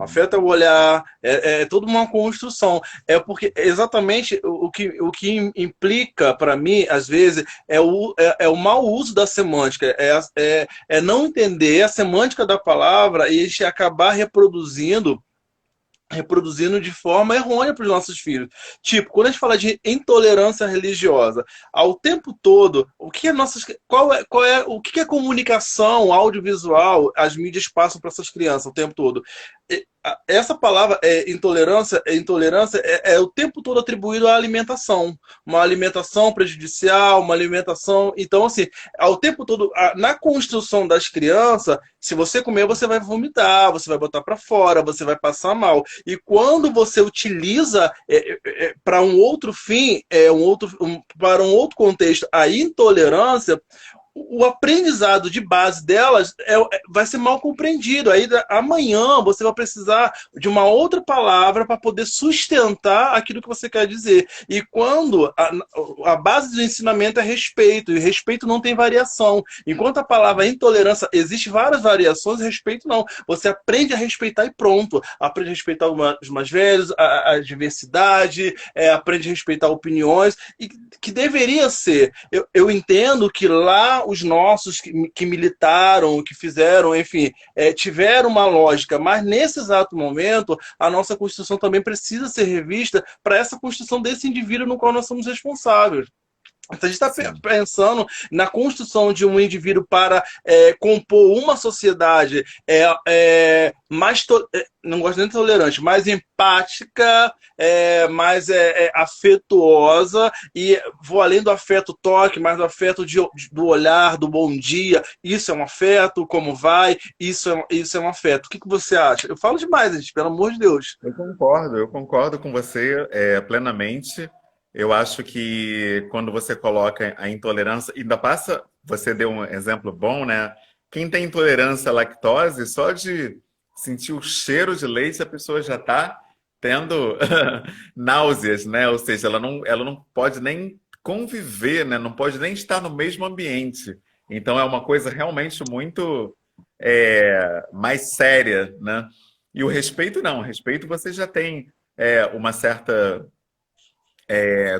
Afeta o olhar, é toda uma construção. É porque exatamente o que implica para mim, às vezes, é o mau uso da semântica, é não entender a semântica da palavra e a gente acabar reproduzindo de forma errônea para os nossos filhos. Tipo, quando a gente fala de intolerância religiosa, ao tempo todo, o que é nossas, o que é comunicação audiovisual, as mídias passam para essas crianças o tempo todo? Essa palavra intolerância é o tempo todo atribuído à alimentação, uma alimentação prejudicial, uma alimentação. Então, assim, ao tempo todo, na construção das crianças, se você comer, você vai vomitar, você vai botar para fora, você vai passar mal. E quando você utiliza para um outro fim, para um outro contexto, a intolerância, o aprendizado de base delas vai ser mal compreendido. Aí amanhã você vai precisar de uma outra palavra para poder sustentar aquilo que você quer dizer. E quando a base do ensinamento é respeito, e respeito não tem variação. Enquanto a palavra intolerância existe várias variações, respeito não. Você aprende a respeitar e pronto. Aprende a respeitar os mais velhos, a diversidade, aprende a respeitar opiniões, e que deveria ser. Eu entendo que lá os nossos que militaram, que fizeram, enfim, tiveram uma lógica, mas nesse exato momento, a nossa Constituição também precisa ser revista para essa construção desse indivíduo no qual nós somos responsáveis. Então, a gente está Sim. pensando na construção de um indivíduo para compor uma sociedade mais, não gosto nem de tolerante, mais empática, mais afetuosa, e vou além do afeto toque, mais do afeto do olhar, do bom dia. Isso é um afeto, como vai? Isso é um afeto. O que você acha? Eu falo demais, gente, pelo amor de Deus. Eu concordo com você plenamente. Eu acho que quando você coloca a intolerância, ainda passa, você deu um exemplo bom, né? Quem tem intolerância à lactose, só de sentir o cheiro de leite, a pessoa já está tendo náuseas, né? Ou seja, ela não pode nem conviver, né? Não pode nem estar no mesmo ambiente. Então é uma coisa realmente muito mais séria, né? E o respeito não, o respeito você já tem uma certa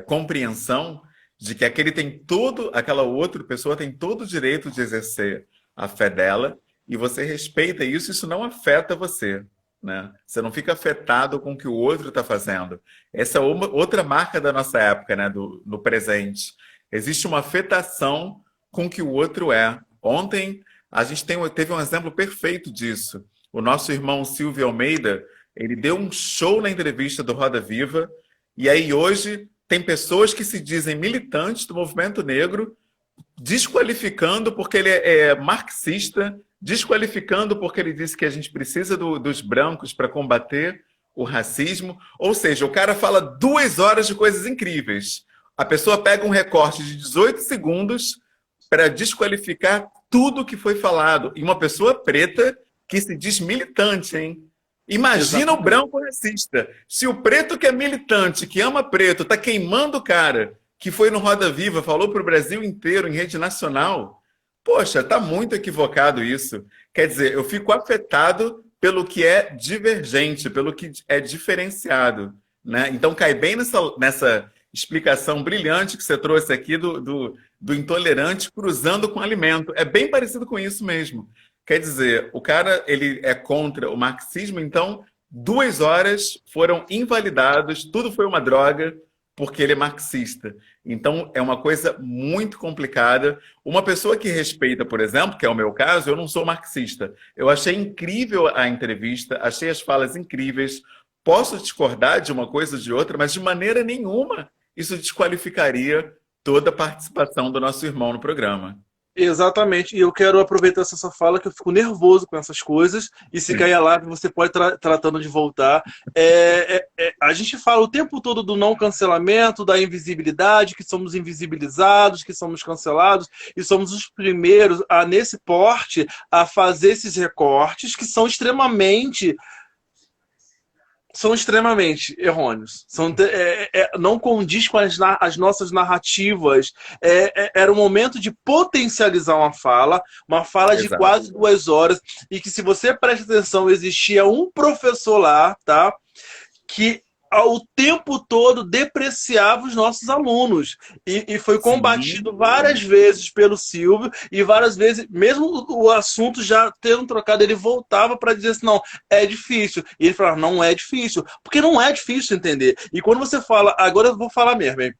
compreensão de que aquela outra pessoa tem todo o direito de exercer a fé dela e você respeita isso, isso não afeta você, né? Você não fica afetado com o que o outro está fazendo. Essa é outra marca da nossa época, né? No presente. Existe uma afetação com o que o outro é. Ontem a gente teve um exemplo perfeito disso. O nosso irmão Silvio Almeida, ele deu um show na entrevista do Roda Viva, e aí hoje tem pessoas que se dizem militantes do movimento negro, desqualificando porque ele é marxista, desqualificando porque ele disse que a gente precisa dos brancos para combater o racismo. Ou seja, o cara fala 2 horas de coisas incríveis. A pessoa pega um recorte de 18 segundos para desqualificar tudo que foi falado. E uma pessoa preta que se diz militante, hein? Imagina Exatamente. o branco racista. Se o preto que é militante, que ama preto, tá queimando o cara que foi no Roda Viva, falou para o Brasil inteiro, em rede nacional, poxa, tá muito equivocado isso. Quer dizer, eu fico afetado pelo que é divergente, pelo que é diferenciado, né? Então cai bem nessa explicação brilhante que você trouxe aqui do intolerante cruzando com alimento. É bem parecido com isso mesmo. Quer dizer, o cara ele é contra o marxismo, então 2 horas foram invalidadas, tudo foi uma droga, porque ele é marxista. Então é uma coisa muito complicada. Uma pessoa que respeita, por exemplo, que é o meu caso, eu não sou marxista. Eu achei incrível a entrevista, achei as falas incríveis. Posso discordar de uma coisa ou de outra, mas de maneira nenhuma isso desqualificaria toda a participação do nosso irmão no programa. Exatamente, e eu quero aproveitar essa sua fala, que eu fico nervoso com essas coisas, e se cair a live você pode tratando de voltar. A gente fala o tempo todo do não cancelamento, da invisibilidade, que somos invisibilizados, que somos cancelados, e somos os primeiros, nesse porte, a fazer esses recortes, que são extremamente errôneos. Não condiz com as nossas narrativas. Era um momento de potencializar uma fala de Exato. quase 2 horas, e que, se você presta atenção, existia um professor lá, tá? Que ao tempo todo depreciava os nossos alunos. E foi Sim, combatido várias vezes pelo Silvio, e várias vezes, mesmo o assunto já tendo trocado, ele voltava para dizer assim, não, é difícil. E ele falava, não é difícil, porque não é difícil entender. E quando você fala, agora eu vou falar mesmo, hein?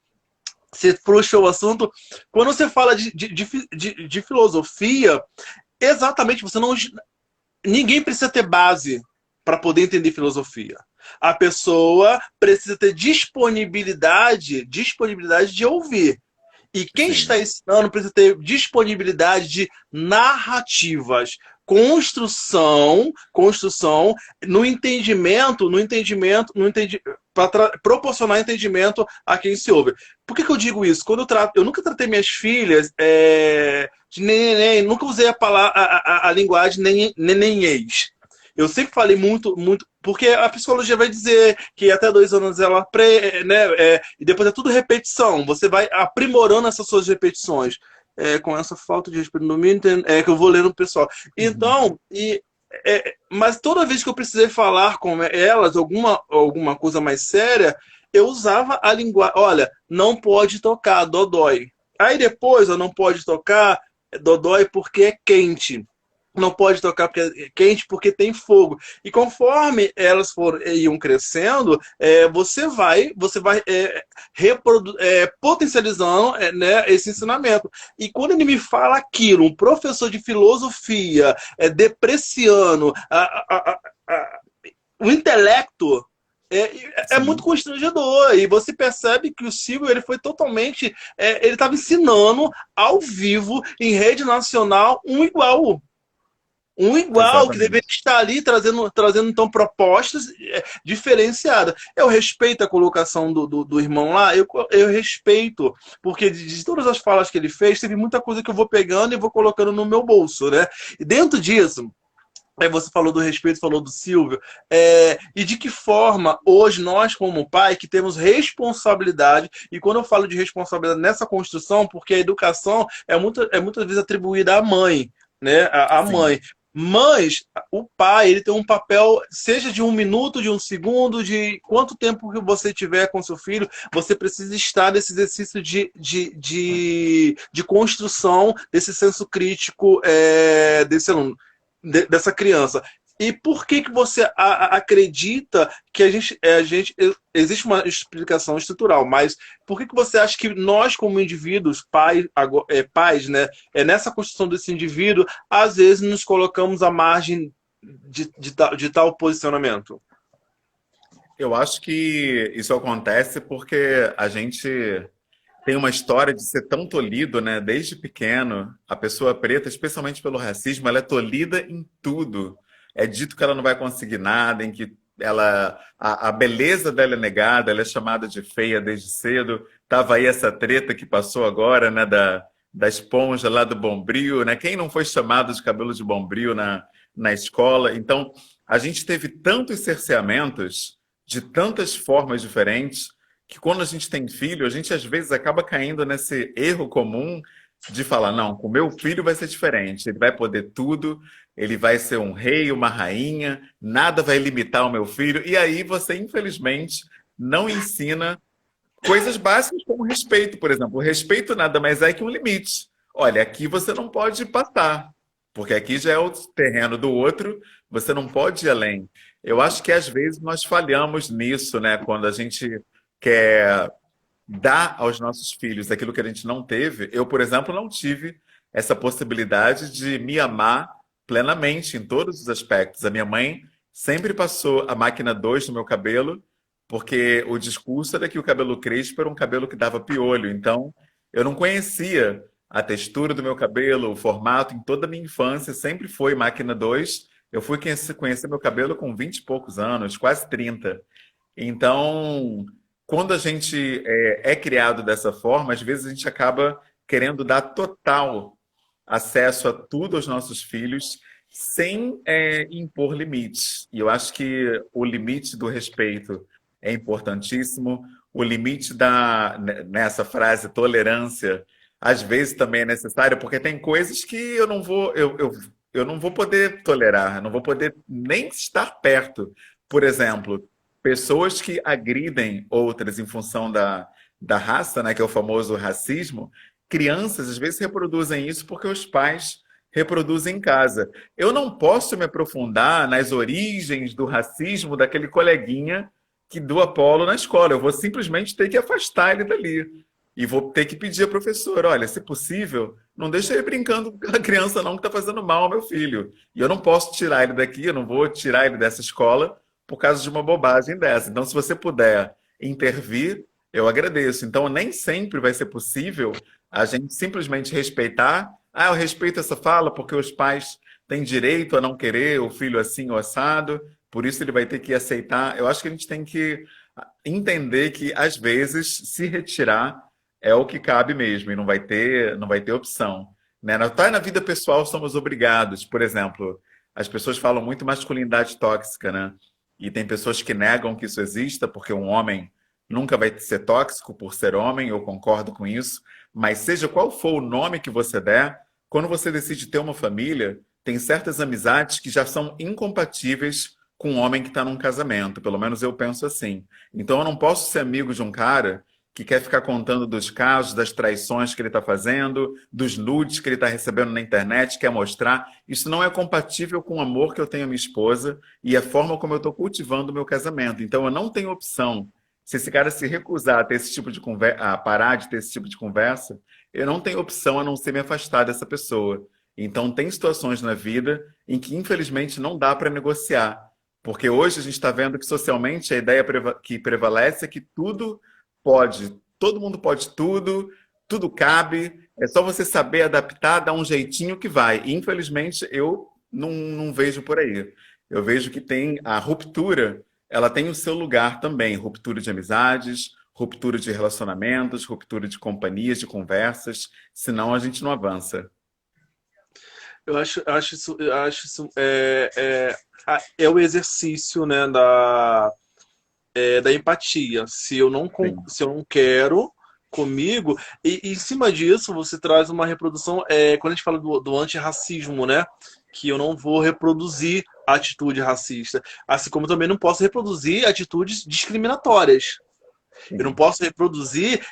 Você puxou o assunto, quando você fala de filosofia, exatamente, ninguém precisa ter base para poder entender filosofia. A pessoa precisa ter disponibilidade de ouvir. E quem está sim, ensinando precisa ter disponibilidade de narrativas, construção para proporcionar entendimento a quem se ouve. Por que eu digo isso? Eu nunca tratei minhas filhas de neném, nunca usei a linguagem nenenhês. Eu sempre falei muito, muito, porque a psicologia vai dizer que até 2 anos ela e depois é tudo repetição. Você vai aprimorando essas suas repetições. Com essa falta de respeito no mínimo, que eu vou lendo o pessoal. uhum, Então, mas toda vez que eu precisei falar com elas alguma coisa mais séria, eu usava a linguagem. Olha, não pode tocar, dodói. Aí depois, eu não pode tocar, dodói porque é quente. Não pode tocar porque é quente, porque tem fogo. E conforme elas iam crescendo, você vai potencializando né, esse ensinamento. E quando ele me fala aquilo, um professor de filosofia depreciando o intelecto, é muito sim, constrangedor. E você percebe que o Silvio ele foi totalmente. Ele estava ensinando ao vivo, em rede nacional, que deveria exatamente. estar ali trazendo então propostas diferenciadas. Eu respeito a colocação do irmão lá, eu respeito, porque de todas as falas que ele fez, teve muita coisa que eu vou pegando e vou colocando no meu bolso, né? E dentro disso, Você falou do respeito, falou do Silvio. E de que forma, hoje, nós, como pai, que temos responsabilidade, e quando eu falo de responsabilidade nessa construção, porque a educação é muitas vezes atribuída à mãe, né? À Sim. mãe. Mas o pai, ele tem um papel, seja de 1 minuto, de 1 segundo, de quanto tempo que você tiver com seu filho, você precisa estar nesse exercício de construção desse senso crítico desse aluno dessa criança. E por que você acredita que existe uma explicação estrutural, mas por que você acha que nós, como indivíduos, pais, né, nessa construção desse indivíduo, às vezes nos colocamos à margem de tal posicionamento? Eu acho que isso acontece porque a gente tem uma história de ser tão tolhido, né? Desde pequeno, a pessoa preta, especialmente pelo racismo, ela é tolhida em tudo. É dito que ela não vai conseguir nada, em que a beleza dela é negada, ela é chamada de feia desde cedo. Tava aí essa treta que passou agora, né? Da esponja lá do Bombril, né? Quem não foi chamado de cabelo de Bombril na escola? Então, a gente teve tantos cerceamentos de tantas formas diferentes que quando a gente tem filho, a gente às vezes acaba caindo nesse erro comum de falar, não, com o meu filho vai ser diferente, ele vai poder tudo, ele vai ser um rei, uma rainha, nada vai limitar o meu filho. E aí você, infelizmente, não ensina coisas básicas como respeito, por exemplo. O respeito nada mais é que um limite. Olha, aqui você não pode passar, porque aqui já é o terreno do outro, você não pode ir além. Eu acho que às vezes nós falhamos nisso, né? Quando a gente quer dar aos nossos filhos aquilo que a gente não teve. Eu, por exemplo, não tive essa possibilidade de me amar plenamente em todos os aspectos. A minha mãe sempre passou a máquina 2 no meu cabelo, porque o discurso era que o cabelo crespo era um cabelo que dava piolho. Então, eu não conhecia a textura do meu cabelo, o formato. Em toda a minha infância sempre foi máquina 2. Eu fui conhecer meu cabelo com 20 e poucos anos, quase 30. Então, quando a gente é criado dessa forma, às vezes a gente acaba querendo dar total acesso a tudo aos nossos filhos sem impor limites. E eu acho que o limite do respeito é importantíssimo, o limite nessa frase, tolerância, às vezes também é necessário, porque tem coisas que eu não vou poder tolerar, não vou poder nem estar perto. Por exemplo, pessoas que agridem outras em função da raça, né, que é o famoso racismo, crianças às vezes reproduzem isso porque os pais reproduzem em casa. Eu não posso me aprofundar nas origens do racismo daquele coleguinha que doa polo na escola. Eu vou simplesmente ter que afastar ele dali. E vou ter que pedir à professora, olha, se possível, não deixa ele brincando com a criança não que está fazendo mal ao meu filho. E eu não posso tirar ele daqui, eu não vou tirar ele dessa escola por causa de uma bobagem dessa. Então, se você puder intervir, eu agradeço. Então, nem sempre vai ser possível a gente simplesmente respeitar. Ah, eu respeito essa fala porque os pais têm direito a não querer o filho assim ou assado, por isso ele vai ter que aceitar. Eu acho que a gente tem que entender que, às vezes, se retirar é o que cabe mesmo e não vai ter opção. Né? Até na vida pessoal somos obrigados. Por exemplo, as pessoas falam muito masculinidade tóxica, né? E tem pessoas que negam que isso exista, porque um homem nunca vai ser tóxico por ser homem, eu concordo com isso. Mas seja qual for o nome que você der, quando você decide ter uma família, tem certas amizades que já são incompatíveis com um homem que está num casamento. Pelo menos eu penso assim. Então eu não posso ser amigo de um cara que quer ficar contando dos casos, das traições que ele está fazendo, dos nudes que ele está recebendo na internet, quer mostrar. Isso não é compatível com o amor que eu tenho à minha esposa e a forma como eu estou cultivando o meu casamento. Então, eu não tenho opção. Se esse cara se recusar a ter esse tipo de conversa, a parar de ter esse tipo de conversa, eu não tenho opção a não ser me afastar dessa pessoa. Então, tem situações na vida em que, infelizmente, não dá para negociar. Porque hoje a gente está vendo que socialmente a ideia que prevalece é que tudo pode, todo mundo pode tudo, tudo cabe, é só você saber adaptar, dar um jeitinho que vai. E, infelizmente, eu não vejo por aí. Eu vejo que tem a ruptura, ela tem o seu lugar também, ruptura de amizades, ruptura de relacionamentos, ruptura de companhias, de conversas, senão a gente não avança. eu acho isso é o exercício, né, da empatia. Sim, Se eu não quero comigo, e em cima disso você traz uma reprodução, quando a gente fala do antirracismo, né? Que eu não vou reproduzir a atitude racista. Assim como eu também não posso reproduzir atitudes discriminatórias. Eu não sim. posso reproduzir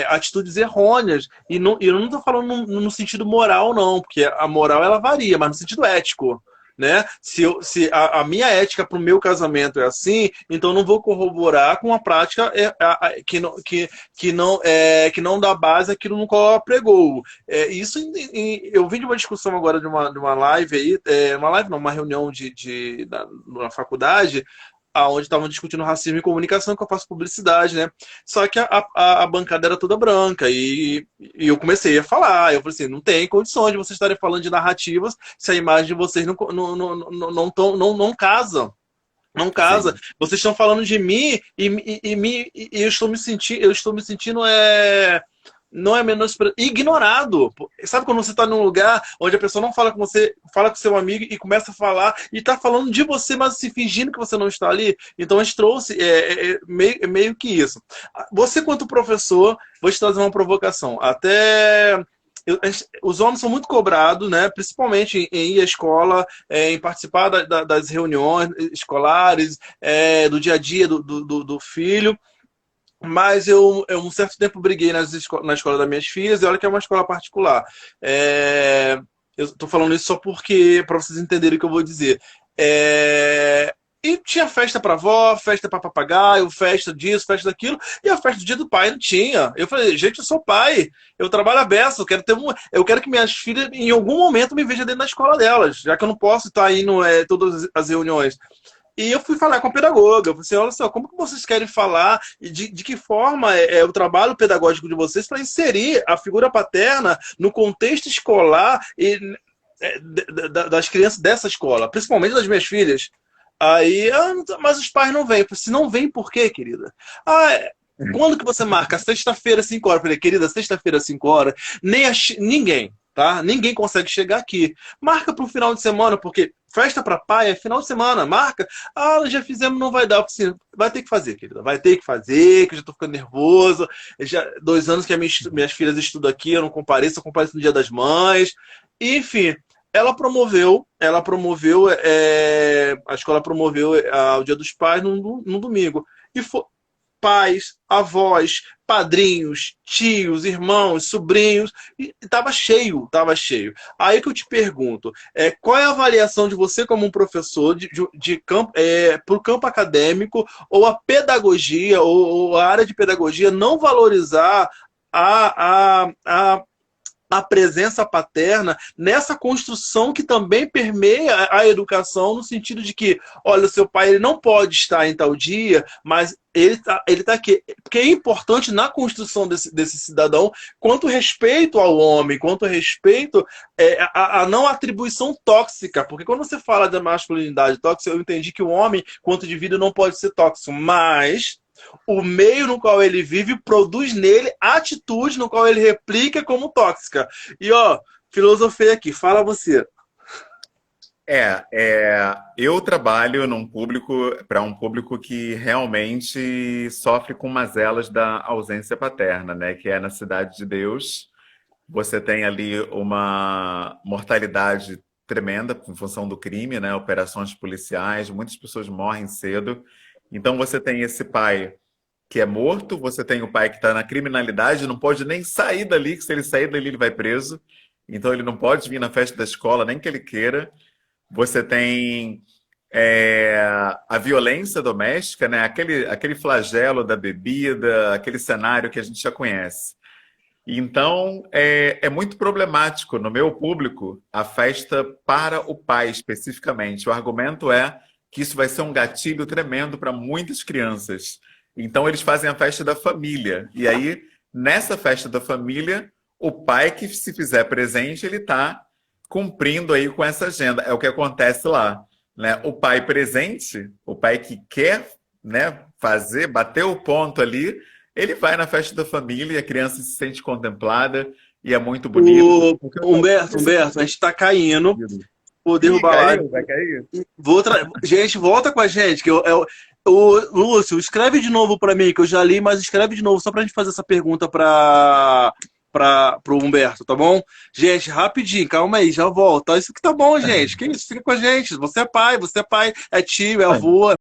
atitudes errôneas. E eu não estou falando no sentido moral, não, porque a moral ela varia, mas no sentido ético. Né? Se a minha ética para o meu casamento é assim, então eu não vou corroborar com a prática que não dá base àquilo no qual ela pregou. Eu vim de uma discussão agora de uma live aí, uma live não, uma reunião na faculdade, aonde estavam discutindo racismo e comunicação, que eu faço publicidade, né? Só que a bancada era toda branca e eu comecei a falar. Eu falei assim, não tem condições de vocês estarem falando de narrativas se a imagem de vocês não casa. Não casa. Sim. Vocês estão falando de mim e eu estou me sentindo não é menos ignorado. Sabe quando você está num lugar onde a pessoa não fala com você, fala com seu amigo e começa a falar e está falando de você, mas se fingindo que você não está ali? Então a gente trouxe meio que isso. Você, quanto professor, vou te trazer uma provocação. Os homens são muito cobrados, né? Principalmente em ir à escola, em participar das reuniões escolares, do dia a dia do filho. Mas eu, um certo tempo, briguei na escola das minhas filhas, e olha que é uma escola particular. Eu estou falando isso só porque, para vocês entenderem o que eu vou dizer. E tinha festa para avó, festa para papagaio, festa disso, festa daquilo, e a festa do dia do pai não tinha. Eu falei, gente, eu sou pai, eu trabalho a beça, eu quero que minhas filhas, em algum momento, me vejam dentro da escola delas, já que eu não posso estar indo todas as reuniões. E eu fui falar com a pedagoga. Eu falei assim, olha só, como que vocês querem falar e de que forma o trabalho pedagógico de vocês para inserir a figura paterna no contexto escolar das crianças dessa escola, principalmente das minhas filhas. Aí, mas os pais não vêm. Eu falei, se não vêm, por quê, querida? Ah, quando que você marca? Sexta-feira, 5 horas. Eu falei, querida, sexta-feira, 5 horas. Ninguém, tá? Ninguém consegue chegar aqui. Marca para o final de semana, porque festa para pai é final de semana. Marca. Ah, já fizemos, não vai dar. Eu falei assim, vai ter que fazer, querida. Vai ter que fazer, que eu já tô ficando nervoso. Já 2 anos que minhas filhas estudam aqui, eu não compareço no Dia das Mães. Enfim, a escola promoveu o Dia dos Pais no domingo. E pais, avós, padrinhos, tios, irmãos, sobrinhos, e estava cheio, estava cheio. Aí que eu te pergunto, qual é a avaliação de você como um professor de campo, para o campo acadêmico, ou a pedagogia, ou a área de pedagogia não valorizar a presença paterna nessa construção que também permeia a educação, no sentido de que, olha, o seu pai ele não pode estar em tal dia, mas ele tá aqui. Porque é importante na construção desse cidadão, quanto respeito ao homem, quanto respeito a não atribuição tóxica. Porque quando você fala da masculinidade tóxica, eu entendi que o homem, quanto indivíduo, não pode ser tóxico, mas o meio no qual ele vive produz nele atitude no qual ele replica como tóxica. E ó, filosofei aqui, fala você. Eu trabalho para um público que realmente sofre com mazelas da ausência paterna, né? Que é na Cidade de Deus. Você tem ali uma mortalidade tremenda em função do crime, né? Operações policiais, muitas pessoas morrem cedo. Então você tem esse pai que é morto, você tem o pai que está na criminalidade, não pode nem sair dali, que se ele sair dali ele vai preso. Então ele não pode vir na festa da escola, nem que ele queira. Você tem a violência doméstica, né? Aquele flagelo da bebida, aquele cenário que a gente já conhece. Então, é muito problemático no meu público a festa para o pai, especificamente. O argumento é que isso vai ser um gatilho tremendo para muitas crianças. Então, eles fazem a festa da família. E aí, nessa festa da família, o pai que se fizer presente, ele está cumprindo aí com essa agenda. É o que acontece lá, né? O pai presente, o pai que quer, né, bater o ponto ali, ele vai na festa da família e a criança se sente contemplada E é muito bonito. O Humberto, a gente tá caindo. Vou derrubar a live. Vai cair. Gente, volta com a gente. O Lúcio, escreve de novo para mim, que eu já li, mas escreve de novo, só pra gente fazer essa pergunta pro Humberto, tá bom? Gente, rapidinho, calma aí, já volta. Isso que tá bom, gente. Que isso? Fica com a gente. Você é pai, é tio, é avô.